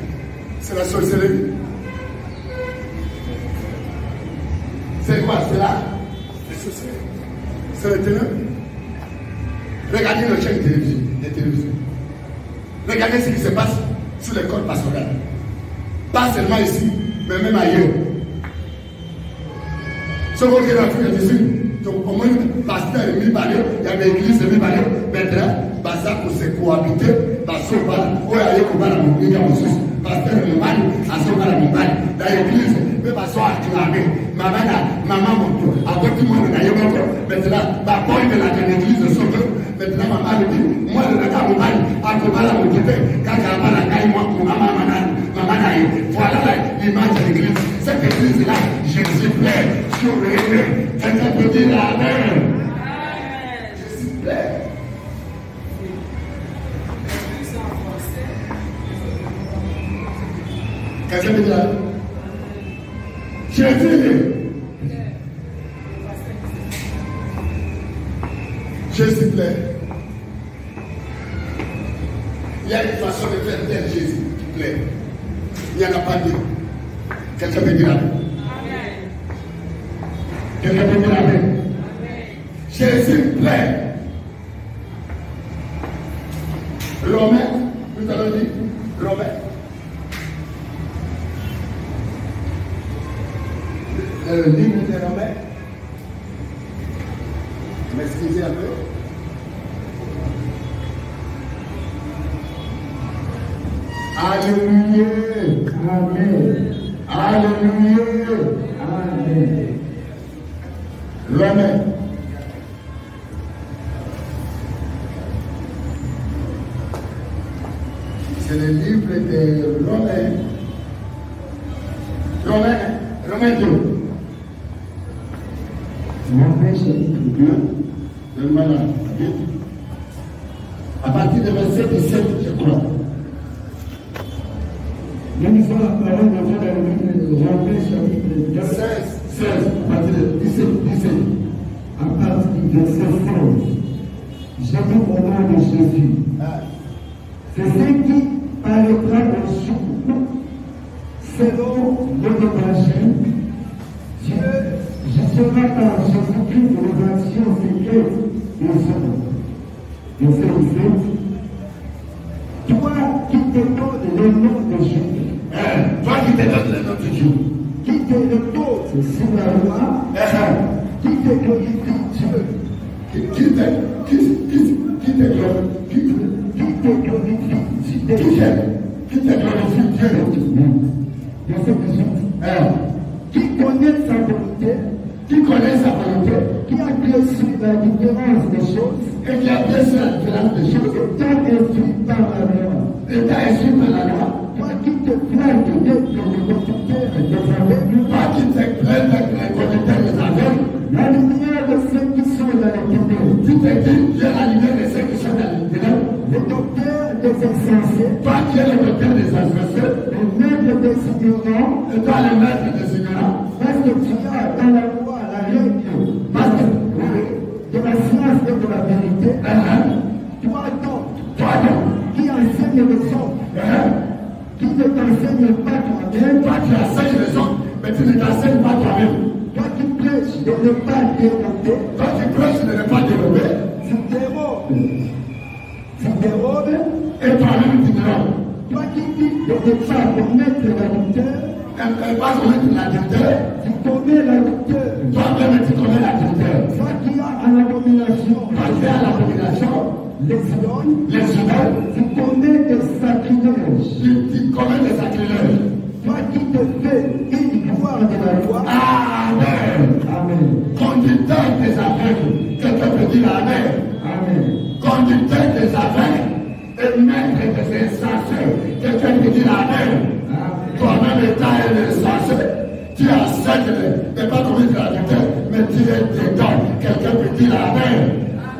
c'est la sorcellerie. C'est quoi? C'est là? La sorcellerie. C'est le ténèbre. Regardez nos chaînes de télévision. Regardez ce qui se passe sur l'école pastorale. Pas seulement ici, mais même ailleurs. Ce qu'on fait dans l'Afrique du Sud, donc au moins, pasteur est mis par eux, il y a des églises mis par eux, maintenant, ça pour se cohabiter, parce qu'on va, où il y a un la mobilité en sous, pasteur est mal, à ce moment-là, dans l'église, mais parce qu'on a acclamé, maman, à côté de moi, maintenant, ma bonne de la l'église sauve, maintenant, maman lui dit, moi, le gars, à comment la mobilité, quand elle va la caille, moi, pour maman, voilà l'image de l'église. Cette église-là, Jésus plaît, sur le réveil. Quelqu'un peut dire Amen. Jésus plaît. Quelqu'un peut dire Amen. Jésus. Jésus plaît. Il y a une façon de faire tel Jésus qui plaît. Il n'y en a pas deux. Quelqu'un peut dire Amen. Quelqu'un peut dire Amen. Jésus plaît. Romain, nous allons dire Romain. Le livre de Romain. M'excusez un peu. Alléluia. Amen. Alléluia. Amen. Romain. C'est le livre de Romain. Romain 2. Romain chapitre 2. Romain 2. À partir de verset 17, je crois. Nous lisons la parole de Dieu dans le livre de Romains chapitre 16, à partir de 17. À partir du verset 16. J'aime au nom de Jésus. C'est ce qui, paraîtra au jour, selon l'évangile, Dieu jugera par Jésus-Christ de l'évasion secrète des hommes. Verset 17. Toi qui te donnes le nom de Jésus, toi qui te donnes le nom de Dieu, qui te repose sur la loi, qui te glorifie Dieu, qui te glorifie Dieu, verset 18, qui connaît sa volonté, qui a bien la différence des choses, et qui a bien la différence des choses, étant instruit par la loi, toi qui te plains d'être le conducteur des aveugles, toi qui te plains d'être le conducteur des aveugles, la lumière de ceux qui sont dans les ténèbres, tu te dis, Dieu la lumière de ceux qui sont dans les ténèbres, le docteur des insensés, toi qui es le docteur des insensés, le maître des ignorants, et toi le maître des ignorants, parce que tu as dans la loi la règle, de la science et de la vérité, toi donc, qui enseigne les hommes, qui ne t'enseigne pas toi-même, toi qui enseignes les hommes, mais tu ne t'enseignes pas toi-même, toi qui prêches de ne pas dérober, tu dérobes, et toi-même tu dérobes. Toi qui dis de ne pas commettre l'adultère, tu commets l'adultère. Toi-même tu commets l'adultère. Toi qui as à l'abomination, les idoles, tu commets des sacrilèges. Toi qui te fais une gloire de la loi. Amen. Conducteur des aveugles, quelqu'un peut dire Amen. Conducteur des aveugles et maître des insensés, quelqu'un peut dire Amen. Toi-même étant un insensé, tu enseignes de ne pas commettre l'adultère, mais tu es dedans. Quelqu'un peut dire Amen.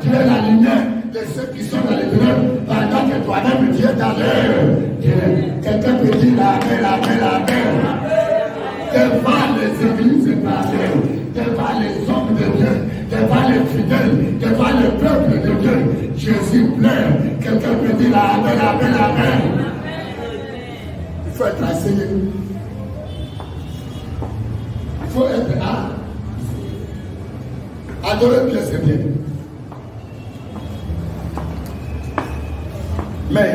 Tu es la lumière de ceux qui sont dans les ténèbres, pendant que toi-même tu es dans l'air. Quelqu'un peut dire Amen, Amen, Amen. Devant les églises parlées, devant les hommes de Dieu, devant les fidèles, devant le peuple de Dieu, Jésus pleure. Quelqu'un peut dire Amen, Amen, Amen. Il faut être enseigné. Il faut être là. Adorer Dieu, c'est bien. Mais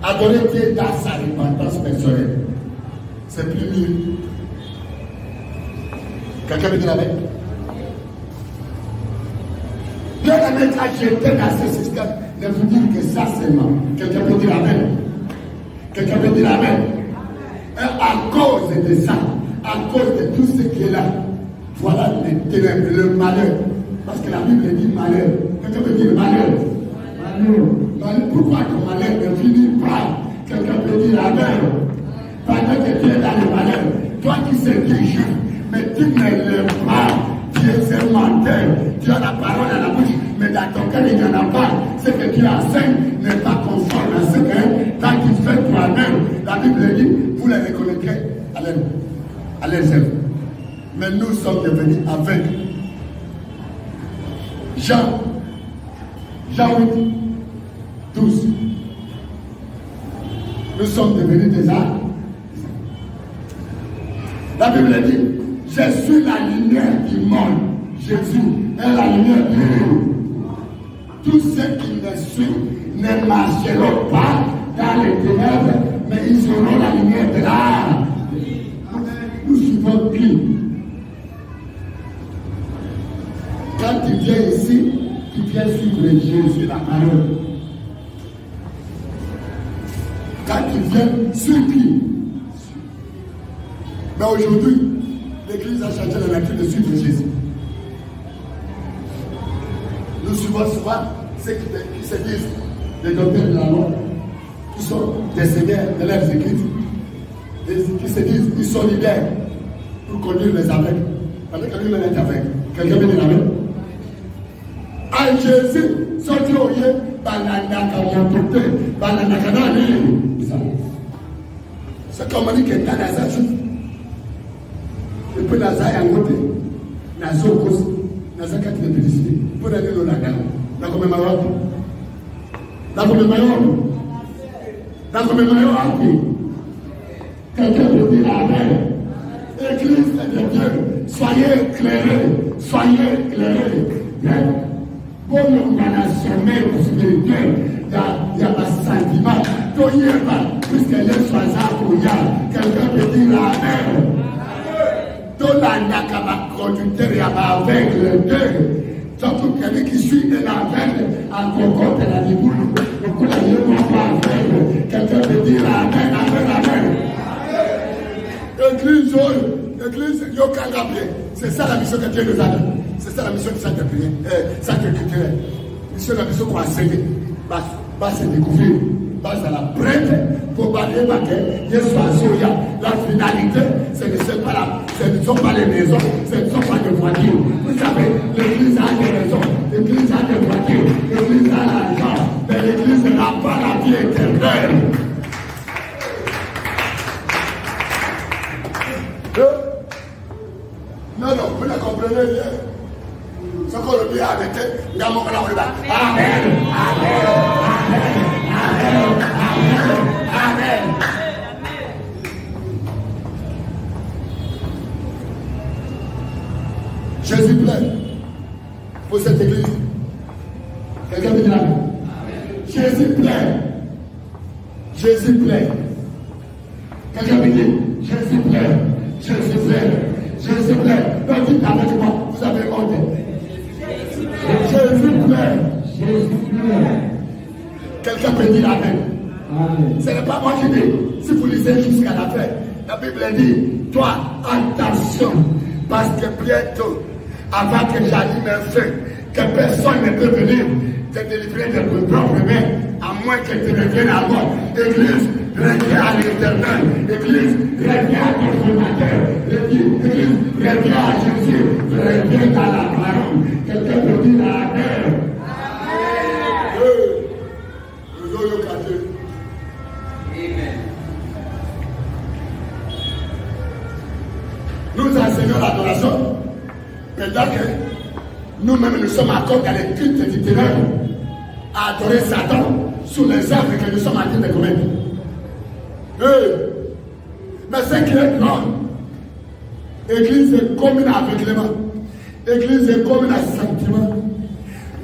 adorer Dieu dans sa repentance personnelle, c'est plus mieux. Quelqu'un me dit la même. Dieu ne mettra jeté dans ce système de vous dire que ça seulement. Quelqu'un peut dire Amen. Quelqu'un peut dire Amen. Et à cause de ça, à cause de tout ce qui est là, voilà les ténèbres, le malheur. Parce que la Bible dit malheur. Quelqu'un peut dire malheur. Pourquoi ton malheur ne finit pas? Quelqu'un peut dire Amen. Pendant que tu es dans le malheur, toi qui sais qui juge, mais tu ne l'aimes pas. Tu es un menteur. Tu as la parole à la bouche, mais dans ton cœur il n'y en a pas. Ce que tu enseignes n'est pas conforme à ce que quand tu fais toi-même. La Bible dit, vous les reconnaîtrez à leurs œuvres. Mais nous sommes devenus aveugles. Jean 8, 12. Nous sommes devenus des âmes. La Bible dit, je suis la lumière du monde. Jésus est la lumière du monde. Tous ceux qui me suivent ne marcheront pas dans les ténèbres, mais ils auront la lumière de l'âme. Nous suivons qui? Quand tu viens ici, tu viens suivre Jésus, la parole. Quand tu viens, sur qui? Mais aujourd'hui, l'Église a changé la nature de suivre Jésus. Nous suivons souvent ceux qui se disent les docteurs de la loi, qui sont des seigneurs de leurs églises, qui se disent qu'ils sont leaders pour conduire les aveugles. Pendant que lui-même est aveugle. Quelqu'un veut dire Amen? À Jésus, sorti au lieu, c'est comme on dit que dans la zone, et puis la zone en côté, la zone cause, la zone qui est publicité, pour aller dans la gamme, la comme maillot, la comme maillot, Quelqu'un peut dire Amen. Église de Dieu, soyez éclairés, soyez éclairés. Bon, on a la sommeil spirituel, il y a un sentiment. Puisque les soirs, quelqu'un peut dire Amen. Dans la nakaba conducteur, il y a avec le deux. Surtout quelqu'un qui suit de la veille, en concorde de la liboule, quelqu'un peut dire Amen, Amen, Amen. Église, c'est ça la mission que Dieu nous a donnée. C'est ça la mission du Centre culturel. Mission de la mission qu'on a enseigné. Va se découvrir. Va à la prête pour balayer ma gueule. La finalité, ce ne sont pas les maisons, ce ne sont pas des voitures. Vous savez, l'église a des maisons, l'église a des voitures, l'église a l'argent, mais l'église n'a pas la vie éternelle. Non, vous ne comprenez rien. Ce qu'on le dit à arrêter, Amen, Amen, Amen, Amen. Jésus plaît pour cette église. Quelqu'un me dit Amen. Jésus plaît. Jésus plaît. Quelqu'un me dit Jésus plaît. Jésus plaît. Jésus plaît. Donc dites avec moi, vous avez honte. Jésus plaît. Jésus plaît. Quelqu'un peut dire Amen. Amen. Ce n'est pas moi qui dis. Si vous lisez jusqu'à la fin, la Bible dit, toi, attention, parce que bientôt, avant que j'allume un feu, que personne ne peut venir te délivrer de tes propres mains, à moins que tu reviennes à moi. Église, reviens à l'éternel. Église, reviens à ton formateur. Église, reviens à Jésus. Reviens à la parole. Quelqu'un peut dire Amen. Nous enseignons l'adoration, pendant que nous-mêmes nous sommes encore dans les cultes du ténèbres à adorer Satan sous les œuvres que nous sommes en train de commettre. Mais ce qui est grand, l'église est commune avec les mains, l'église est commune à sentiment.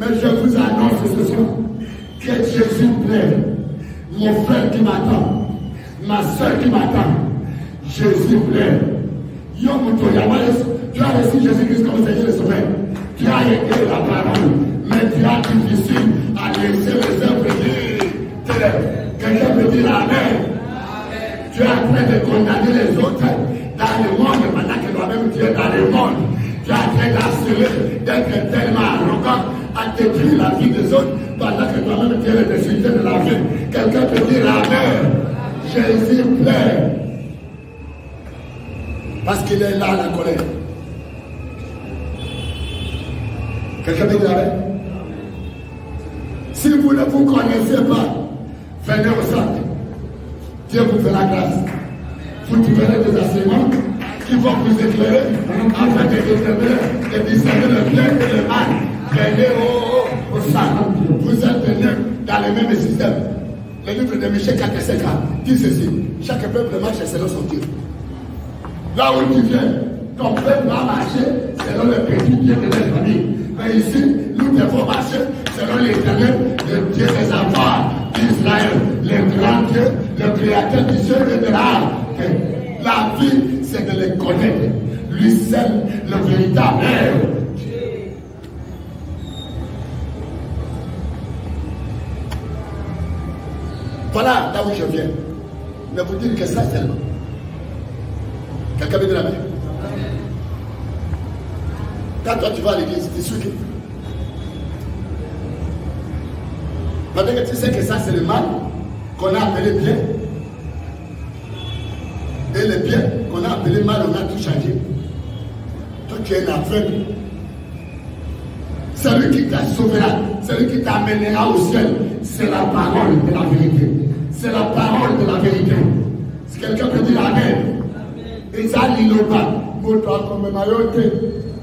Mais je vous annonce ce soir que Jésus plaît, mon frère qui m'attend, ma soeur qui m'attend, Jésus plaît. Tu as reçu Jésus-Christ comme Seigneur et Sauveur. Tu as été la parole, mais tu as difficile à laisser les œuvres de quelqu'un peut dire Amen. Tu es en train de condamner les autres dans le monde pendant que toi-même tu es dans le monde. Tu es en train d'harceler, d'être tellement arrogant à détruire la vie des autres pendant que toi-même tu es le destructeur de la vie. Quelqu'un peut dire Amen. Jésus plaît. Parce qu'il est là, la colère. Quelqu'un peut dire Amen. Si vous ne vous connaissez pas, venez au centre. Dieu vous fait la grâce. Vous trouverez des enseignements qui vont vous éclairer afin de déterminer et discerner le bien et le mal. Venez au centre. Vous êtes venus dans le même système. Le livre de Michée 4 et 5 dit ceci. Chaque peuple marche selon son Dieu. Là où tu viens, ton peuple va marcher selon le petit Dieu de la famille. Mais ici, nous devons marcher selon l'éternel, le Dieu des enfants d'Israël, le grand Dieu, le créateur du ciel et de l'âme. La vie, c'est de les connaître. Lui seul, le véritable. Voilà là où je viens. Mais vous dites que ça seulement. Quelqu'un veut dire la main. Quand toi tu vas à l'église, tu suis qui? Pendant que tu sais que ça c'est le mal qu'on a appelé bien. Et le bien qu'on a appelé mal, on a tout changé. Toi tu es un aveugle. Celui qui t'a sauvé là, celui qui t'amènera au ciel, c'est la parole de la vérité. C'est la parole de la vérité. Si quelqu'un peut dire Amen. Et ça, il n'est pas.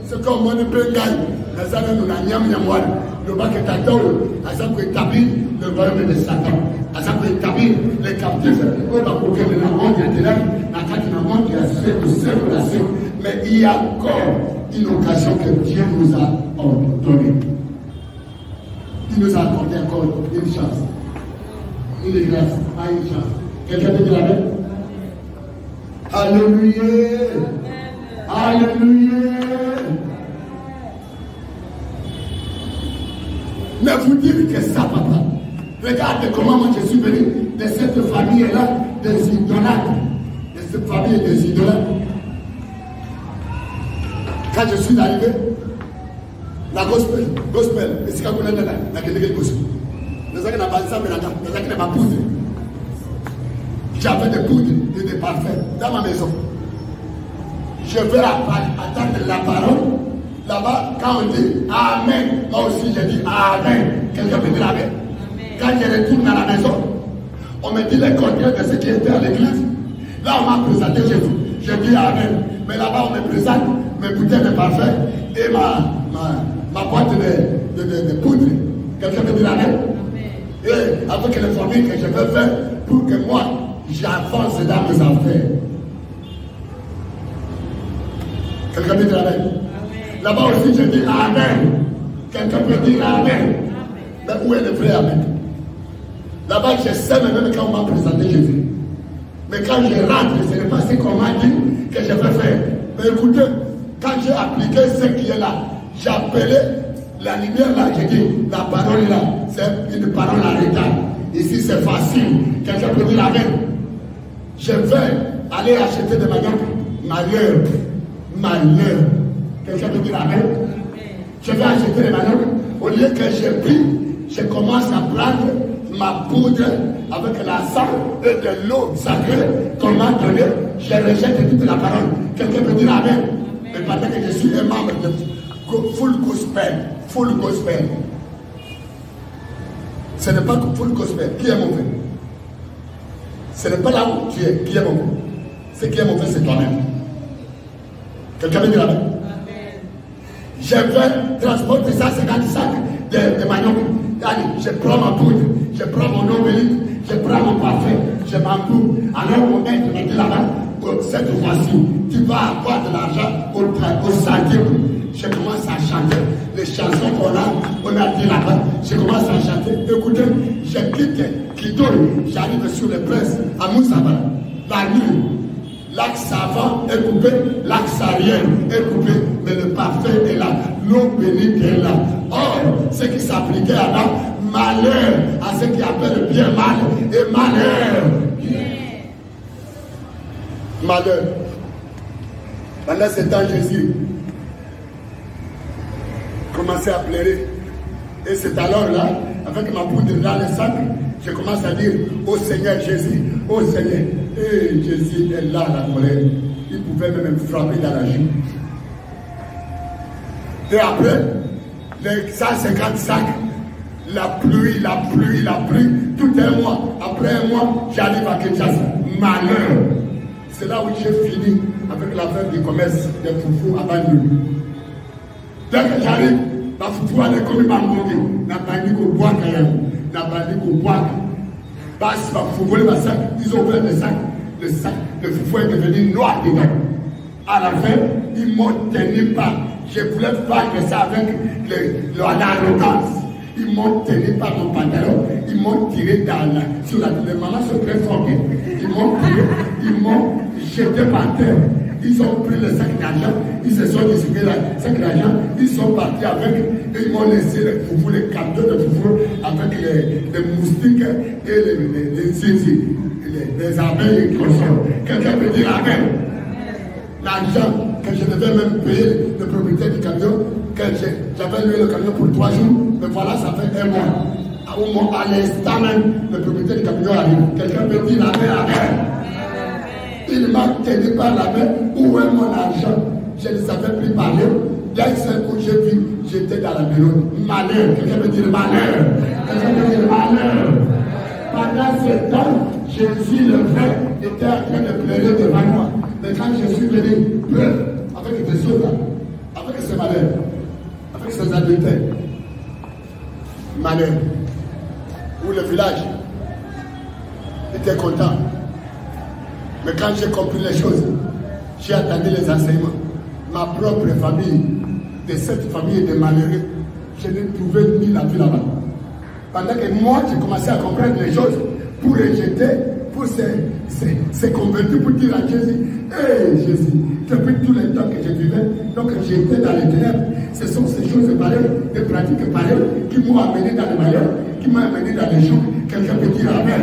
C'est comme on peut gagner. Nazana nous n'a niam niamoine. Le bac est à tort. Azam peut établir le royaume de Satan. Azam peut établir les captifs. On va pour que le monde y a des lèvres. La carte du monde qui a cette relation. Mais il y a encore une occasion que Dieu nous a donnée. Il nous a accordé encore une chance. Une grâce, pas une chance. Quelqu'un peut dire la même? Alléluia. Alléluia. Mais vous dites que ça, papa. Regardez comment moi je suis venu de cette famille-là, des idolâtres. De cette famille des idolâtres. Quand je suis arrivé, la gospel, et c'est quand on est là, la gospel. J'avais des poudres et des parfums dans ma maison. Je vais attendre la parole. Là-bas, quand on dit Amen, moi aussi je dis Amen. Quelqu'un peut dire Amen? Quand je retourne à la maison, on me dit le contraire de ce qui était à l'église. Là, on m'a présenté Jésus. Je dis Amen. Mais là-bas, on me présente mes bouteilles de parfum et ma boîte de poudre. Quelqu'un peut dire Amen? Et avec les familles que je veux faire pour que moi, j'avance dans mes affaires. Quelqu'un peut dire Amen? Là-bas aussi, je dis Amen. Quelqu'un peut dire Amen. Mais où est le vrai Amen? Là-bas, je sais même quand on m'a présenté Jésus. Mais quand je rentre, ce n'est pas ce qu'on m'a dit que je vais faire. Mais écoutez, quand j'ai appliqué ce qui est là, j'ai appelé la lumière là, j'ai dit, la parole là, c'est une parole à retard. Ici, c'est facile. Quelqu'un peut dire Amen. Je vais aller acheter des manioc. Malheur. Malheur. Quelqu'un peut dire Amen. Je vais acheter des manioc. Au lieu que je prie, je commence à prendre ma poudre avec la sang et de l'eau sacrée qu'on m'a donné. Je rejette toute la parole. Quelqu'un peut dire Amen. Mais pendant que je suis un membre de full gospel. Ce n'est pas full gospel. Qui est mauvais? Ce n'est pas là où tu es qui est mauvais. Ce qui est mauvais, c'est toi-même. Quelqu'un peut dire Amen. Je vais transporter ça, 50 sacs de manioc. Allez, je prends ma poudre, je prends mon eau bénite, je prends mon parfum, je m'emboue. Alors mon maître me dit là-bas, cette fois-ci, tu vas avoir de l'argent au centime. Je commence à chanter les chansons on a dit là-bas. Je commence à chanter. Écoutez, je quitte Kidori, j'arrive sur les presses à Moussaba. La nuit, l'axe avant est coupé, l'axe arrière est coupé, mais le parfum est là, l'eau bénite est là. Or, ce qui s'appliquait avant, malheur à ce qui appelle bien mal et malheur. Malheur. Pendant ce temps, Jésus commençait à pleurer. Et c'est alors là, avec ma poudre dans le sac, je commence à dire, ô Seigneur Jésus, ô Seigneur. Et Jésus est là, la colère. Il pouvait même me frapper dans la joue. Et après, les 150 sacs, la pluie, tout un mois. Après un mois, j'arrive à Kinshasa. Malheur. C'est là où j'ai fini avec l'affaire du commerce des foufous à Bandung. Dès que j'arrive, ma foufou a comme ma mouille. N'a pas dit qu'au bois quand même. N'a pas dit qu'au bois. Parce ma foufou, ils ont ouvert des sacs. Le sac de foufou est devenu noir dedans. À la fin, ils m'ont tenu pas. Je voulais faire ça avec l'arrogance. Ils m'ont tenu par mon pantalon, ils m'ont tiré sur la tête. Les mamans sont très fortes. Ils m'ont tiré, ils m'ont jeté par terre. Ils ont pris le sac d'argent, ils se sont distribués le sac d'argent, ils sont partis avec, et ils m'ont laissé les foufous, les cartons de foufous, avec les moustiques et les zizi, les abeilles et consorts. Quelqu'un peut dire Amen. L'argent que je devais même payer le propriétaire du camion, que j'avais loué le camion pour 3 jours, mais voilà, ça fait 1 mois. À l'instant même, le propriétaire du camion arrive. Quelqu'un peut dire Amen. Il m'a tenu par la main. Où est mon argent? Je ne savais plus parler. D'un seul coup, j'ai vu, j'étais dans la maison. Malheur. Quelqu'un peut dire malheur. Quelqu'un peut dire malheur. Pendant ce temps, Jésus le vrai était en train de pleurer devant moi. Mais quand je suis venu, avec des autres, avec ce malheur, avec tous ces adultères, malheur, où le village était content. Mais quand j'ai compris les choses, j'ai attendu les enseignements. Ma propre famille, de cette famille de malheureux, je ne trouvais ni la vie là-bas. Pendant que moi, j'ai commencé à comprendre les choses pour rejeter, pour se convertir, pour dire à Jésus, hé Jésus, depuis tout le temps que je vivais, donc j'étais dans les ténèbres. Ce sont ces choses pareilles, des pratiques pareilles qui m'ont amené dans le malheur, qui m'ont amené dans les jours. Quelqu'un peut dire Amen.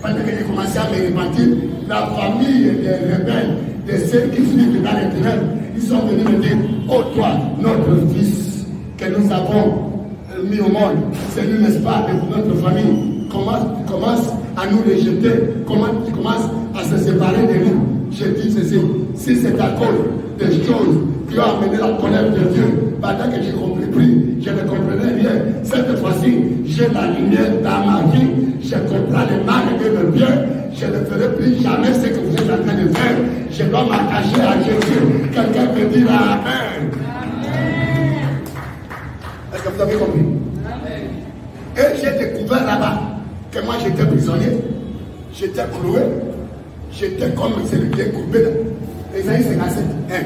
Pendant que j'ai commencé à me repentir, la famille des rebelles, de ceux qui vivent dans les ténèbres, ils sont venus me dire, oh toi, notre fils que nous avons mis au monde, c'est lui, n'est-ce pas, de notre famille, tu commences à nous rejeter, comment tu commences à se séparer de nous. Je dis ceci, si c'est à cause des choses qui ont amené la colère de Dieu, pendant que j'ai compris, je ne comprenais rien. Cette fois-ci, j'ai la lumière dans ma vie, je comprends le mal et le bien, je ne ferai plus jamais ce que vous êtes en train de faire. Je dois m'attacher à Jésus. Quelqu'un peut dire Amen. Est-ce que vous avez compris? Et j'ai découvert là-bas que moi j'étais prisonnier, j'étais cloué, j'étais comme celui qui est courbé. Ésaïe 57,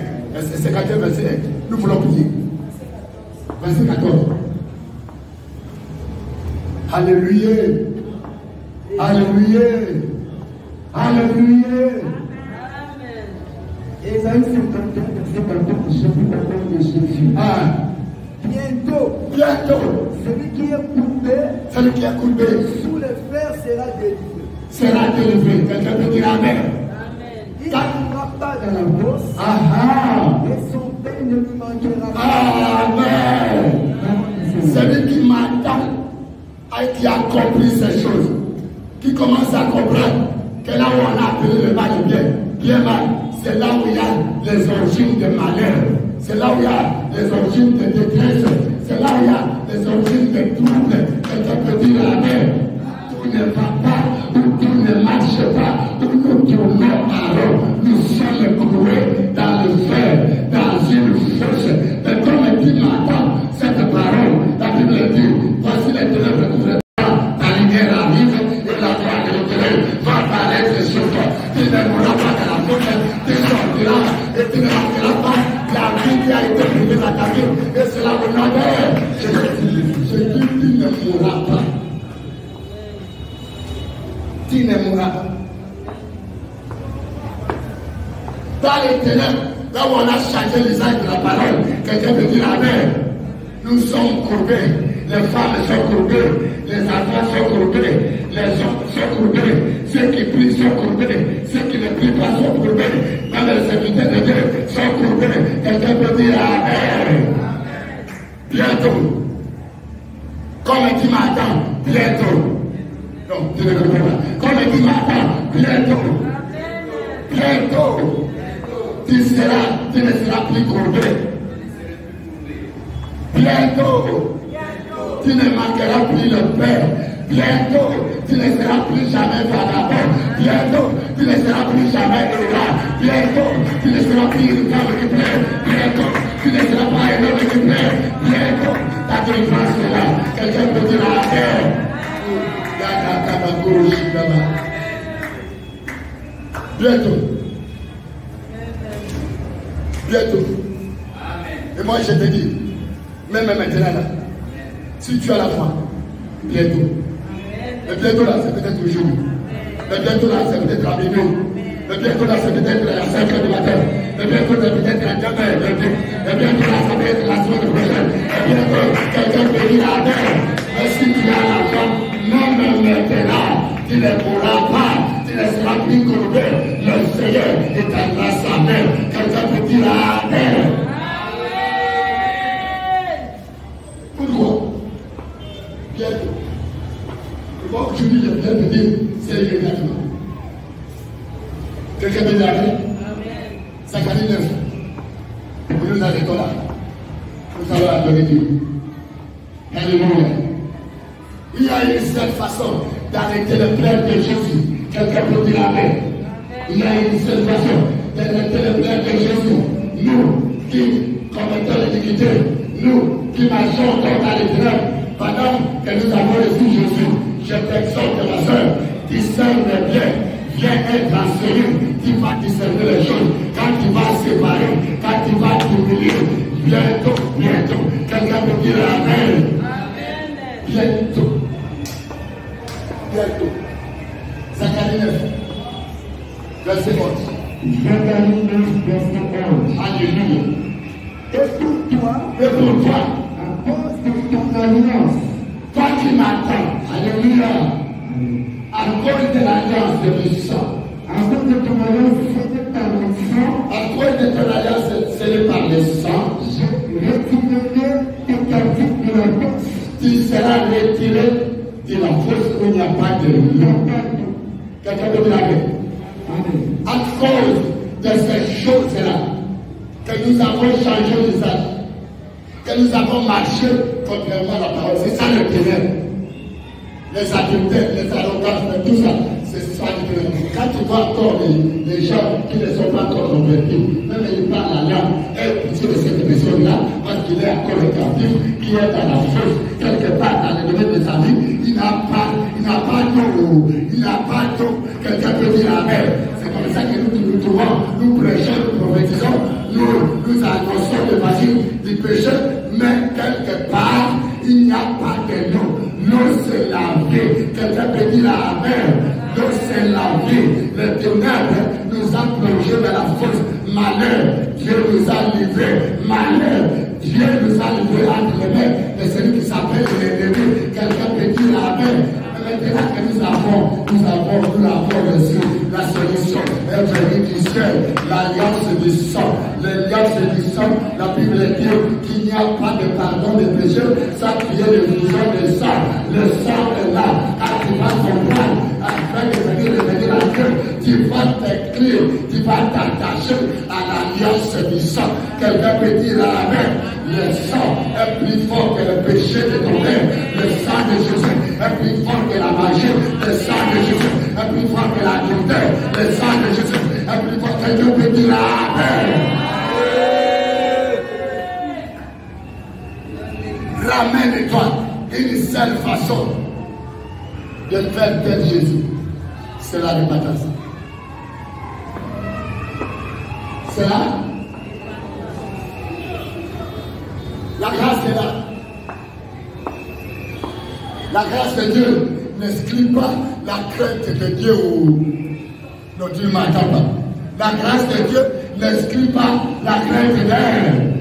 51, verset 1. Nous voulons prier. Verset 14. Alléluia. Alléluia. Alléluia. Ésaïe 51, verset 14, chapitre 1 de Jésus. Bientôt, celui qui est courbé sous les fers sera délivré. Sera délivré. Quelqu'un peut dire Amen. Il n'ira pas dans la bourse. Et son pain ne lui manquera pas. Amen. Celui qui m'attend et qui a compris ces choses, qui commence à comprendre que là où on a appelé le mal bien mal, c'est là où il y a les origines de malheur, c'est là où il y a les origines de détresse, c'est là où il y a les origines de troubles. Quelqu'un peut dire Amen. Tout ne va pas, ou tout ne marche pas, ou nous tournons à rond, nous sommes cloués dans le fer, dans une fosse. Mais comme tu m'attends, cette parole, la Bible dit, voici les ténèbres couvrent ta lumière arrive, et la gloire de l'Éternel va apparaître sur toi. Tu ne mourras pas dans la faute, tu sortiras, et tu ne manqueras pas la vie qui a été privée dans ta vie, et cela au nom de Jésus. Tu ne mourras pas. Tu ne mourras pas. Dans les ténèbres, là où on a changé l'usage de la parole, quelqu'un peut dire Amen. Nous sommes courbés, les femmes sont courbées, les enfants sont courbés, les hommes sont courbés, ceux qui prient sont courbés, ceux qui ne prient pas sont courbés, même les serviteurs de Dieu sont courbés. Quelqu'un peut dire Amen. Bientôt, comme tu m'attends, bientôt. Non, tu ne comprends pas. Comme tu m'attends, bientôt. Bientôt. Tu ne seras plus courbé. Bientôt. Tu ne manqueras plus le Père. Bientôt, tu ne seras plus jamais vagabond. Bientôt, tu ne seras plus jamais errant. Bientôt, tu ne seras plus une femme qui plaît. Bientôt, tu ne seras pas un homme qui plaît. Bientôt, ta délivrance est là. Quelqu'un peut dire Amen. Bientôt. Bientôt. Et moi je te dis, même maintenant là, si tu as la foi, bientôt. Mais bientôt là, c'est peut-être aujourd'hui. Mais bientôt là, c'est peut-être à minuit. Mais bientôt là, c'est peut-être à 5 h du matin. Mais bientôt, c'est peut-être à demain. Mais bientôt là, ça peut être la semaine prochaine. Mais bientôt, quelqu'un peut dire Amen. Mais si tu as la foi, même maintenant, tu ne pourras pas, tu ne seras plus courbé. Le Seigneur étendra sa main. Quelqu'un peut dire Amen. Pourquoi? Bientôt. Pourquoi aujourd'hui je viens de dire c'est immédiatement? Quelqu'un peut dire Amen. Zacharie 9. Nous nous arrêtons là. Nous allons adorer Dieu. Alléluia. Il y a une seule façon d'arrêter le plein de Jésus. Quelqu'un peut dire Amen. Il y a une seule façon d'arrêter le plein de Jésus. Nous qui commettons l'iniquité, nous qui marchons encore dans les ténèbres, pendant que nous avons reçu Jésus, je t'exhorte, ma soeur, discerne bien, viens être enseigné, tu vas discerner les choses, quand tu vas séparer, quand tu vas t'humilier, bientôt, bientôt, quelqu'un peut dire Amen. Bientôt. Bientôt. Zacharie 9, verset 11. Zacharie 9, verset 11. Alléluia. Et pour toi, à cause de ton alliance, toi qui m'attends, alléluia, à cause de l'alliance de mon sang, à cause de ton alliance scellée par le sang, à cause de ton alliance scellée par le sang, je retirerai tes captifs de la force. tu seras retiré de la force où il n'y a pas de nom. Quelqu'un peut dire Amen. À cause de ces choses-là, que nous avons changé l'usage, que nous avons marché contrairement à la parole. C'est ça le ténèbre. Les adultères, les arrogances, tout ça, c'est ça le ténèbre. Quand tu vois encore les gens qui ne sont pas encore convertis, même ils parlent la langue, et pitié de cette personne-là, parce qu'il est encore un captif, qui est dans la fosse, quelque part dans le domaine de sa vie, il n'a pas d'eau. Quelqu'un peut dire Amen. C'est comme ça que nous trouvons, nous prêchons, nous prophétisons, nous annonçons l'évangile du péché, mais quelque part, il n'y a pas de l'eau. L'eau, c'est la vie. Quelqu'un peut dire Amen. L'eau, c'est la vie. Le ténèbre nous a plongés dans la fosse. Malheur, Dieu nous a livrés. Malheur, Dieu nous a livrés entre les mains de celui qui s'appelle l'ennemi. Quelqu'un peut dire Amen. Maintenant que nous avons reçu la solution, être du ciel, l'alliance du sang. L'alliance du sang, la Bible dit qu'il n'y a pas de pardon des péchés sans qu'il y ait l'effusion de sang. Le sang est là, quand tu vas comprendre, afin de venir à Dieu, tu vas t'inclure, tu vas t'attacher à l'alliance du sang. Quelqu'un peut dire Amen. Le sang est plus fort que le péché de ton père. Le sang de Jésus est plus fort que la magie. Le sang de Jésus est plus fort que l'adultère. Le sang de Jésus est plus fort que Dieu peut dire Amen. Ramène-toi une seule façon de faire taire Jésus. C'est la repentance. C'est là. La grâce est là. La grâce de Dieu n'exclut pas la crainte de Dieu ou non, Dieu ne m'attend pas. La grâce de Dieu n'exclut pas la crainte d'elle.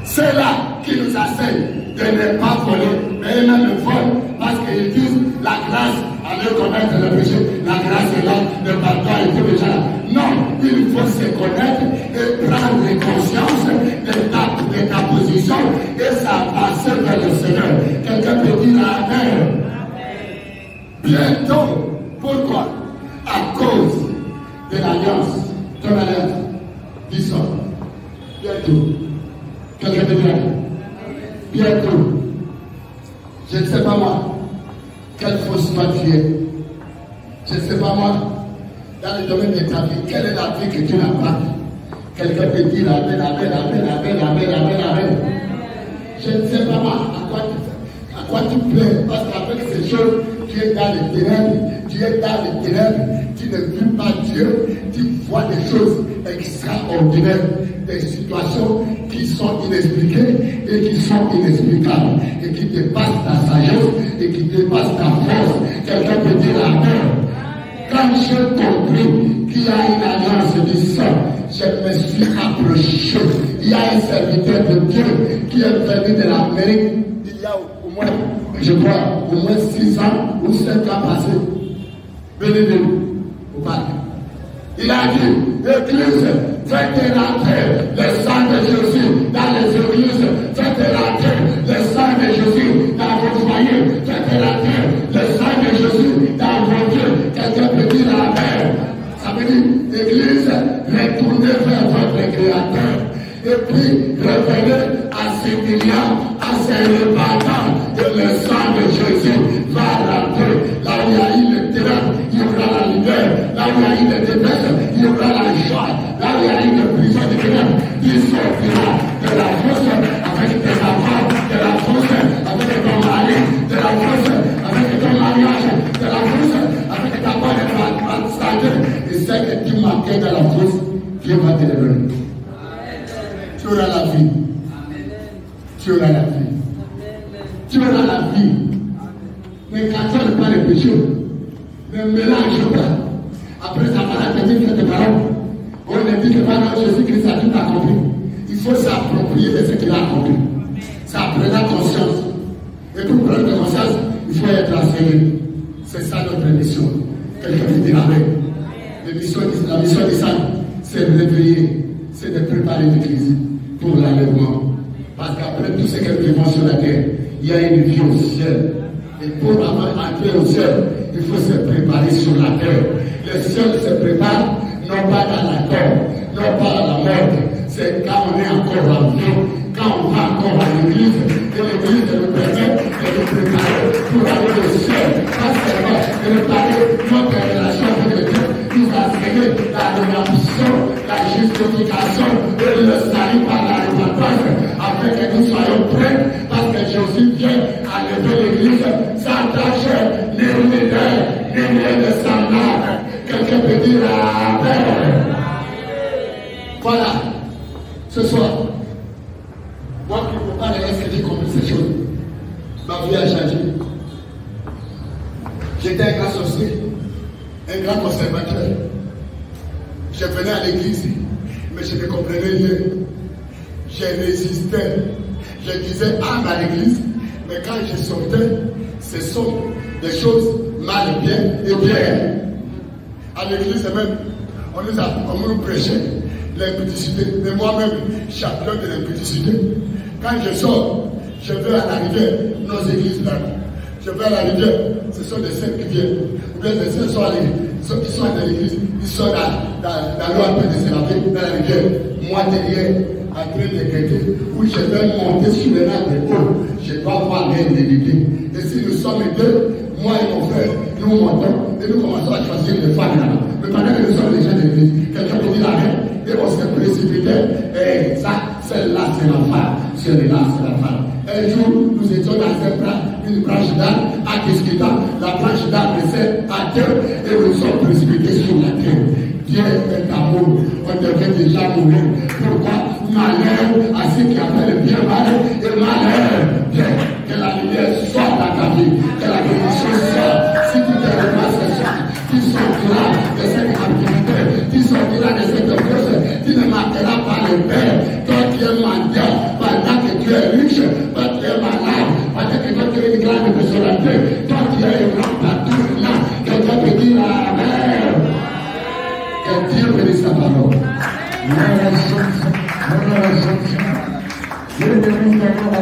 C'est là qui nous enseigne de ne pas voler, mais même le vol, parce qu'ils disent la grâce à mieux connaître le péché. La grâce est là, le pardon est tout déjà là. Non, il faut se connaître et prendre conscience de ta position et s'avancer vers le Seigneur. Quelqu'un peut dire Amen. Bientôt, pourquoi? À cause de l'alliance, ton alliance, disons, bientôt. Quelqu'un peut dire Amen. Bientôt. Je ne sais pas moi, quelle fausse foi tu es. Je ne sais pas moi, dans le domaine de ta vie, quelle est la vie que tu n'as pas? Quelqu'un peut dire Amen, Amen, Amen, Amen, Amen, Amen, Amen. Je ne sais pas moi, à quoi tu plais, parce qu'après ces choses, tu es dans les ténèbres, tu ne vis pas Dieu, tu vois des choses extraordinaires, des situations qui sont inexpliquées et qui sont inexplicables, et qui dépassent ta sagesse et qui dépassent ta force. Quelqu'un peut dire Amen. Quand j'ai compris qu'il y a une alliance du sang, je me suis approché. Il y a un serviteur de Dieu qui est venu de l'Amérique il y a au moins, je crois, au moins 6 ans ou 7 ans passés. Venez au parc. Il a dit, Église, faites rentrer le sang de Jésus dans les églises, faites rentrer le sang de Jésus dans vos foyers, faites rentrer le sang de Jésus dans vos dieux. Quelqu'un peut dire Amen. Ça veut dire, Église, retournez vers votre Créateur. Et puis, revenez à ces milliards, à ces répandants, et le sang de Jésus va rentrer. Là où il y a eu le terrain, il y aura la lumière. Là où il y a eu le détresse, il y aura la joie. Là où il y a eu le prison de ténèbres, il sortira de la Dieu va te le donner. Tu auras la vie. Tu auras la vie. Tu auras la vie. Mais quand on ne pas le péché, ne mélange pas. Après ça va te dire cette parole. On ne dit que par Jésus-Christ a tout accompli. Il faut s'approprier de ce qu'il a accompli. Ça prendra conscience. Et pour prendre conscience, il faut être enseigné. C'est ça notre mission. Quelqu'un peut dire Amen. La mission du sang, c'est de réveiller, c'est de préparer l'Église pour l'enlèvement. Parce qu'après tout ce que nous vivons sur la terre, il y a une vie au ciel. Et pour entrer au ciel, il faut se préparer sur la terre. Le ciel se prépare non pas dans la terre, non pas dans la mort. C'est quand on est encore en vie, quand on va encore à l'église, et l'église nous permet de nous préparer pour aller au ciel. Pas seulement de préparer notre relation avec Dieu, nous enseigner la rédemption, la justification et le salut par la repentance, afin que nous soyons prêts, parce que Jésus vient à lever l'église sans tâche, ni leader, ni de semblable. Quelqu'un peut dire Amen. Voilà. Ce soir, moi qui ne peux pas les laisser comme ces choses, ma vie a changé. J'étais un grand sorcier, un grand conservateur. Je venais à l'église, mais je ne comprenais rien. Je résistais. Je disais âme à l'église, mais quand je sortais, ce sont des choses mal et bien. À l'église même, on nous prêchait l'impudicité. Mais moi-même, champion de l'impudicité. Quand je sors, je vais à la rivière, nos églises là. Je vais à la rivière, ce sont des saints qui viennent. Ou bien les saints sont à l'église, ils sont dans l'eau en train de se laver, dans la rivière. Moi derrière, en train de guetter, où je vais monter sur les nappes de haut. Je dois voir l'indemnité. Et si nous sommes deux, moi et mon frère, nous montons et nous commençons à choisir les femmes là. Mais pendant que nous sommes les gens de l'église, quelqu'un peut dire Amen. Et on se précipitait. Et ça, celle-là, c'est la femme. Celle-là, c'est la femme. Un jour, nous étions dans une branche d'arbre à discutant. La branche d'arbre était à terre et nous sommes précipités sur la terre. Dieu est amour. On devrait déjà mourir. Pourquoi? Malheur à ceux qui appellent le bien malheur et malheur. Que la lumière sorte dans ta vie. Que la bénédiction sorte. Si tu te remasses ce soir, tu sortiras de cette activité. Tu sortiras de cette force. Tu ne manqueras pas le Père. Toi qui es mendiant, pendant que tu es riche, toi qui es malade, pendant que toi tu es une grande personnalité, toi qui es un grand partout là, quelqu'un peut dire Amen. Que Dieu bénisse sa parole. Dieu bénisse ta parole.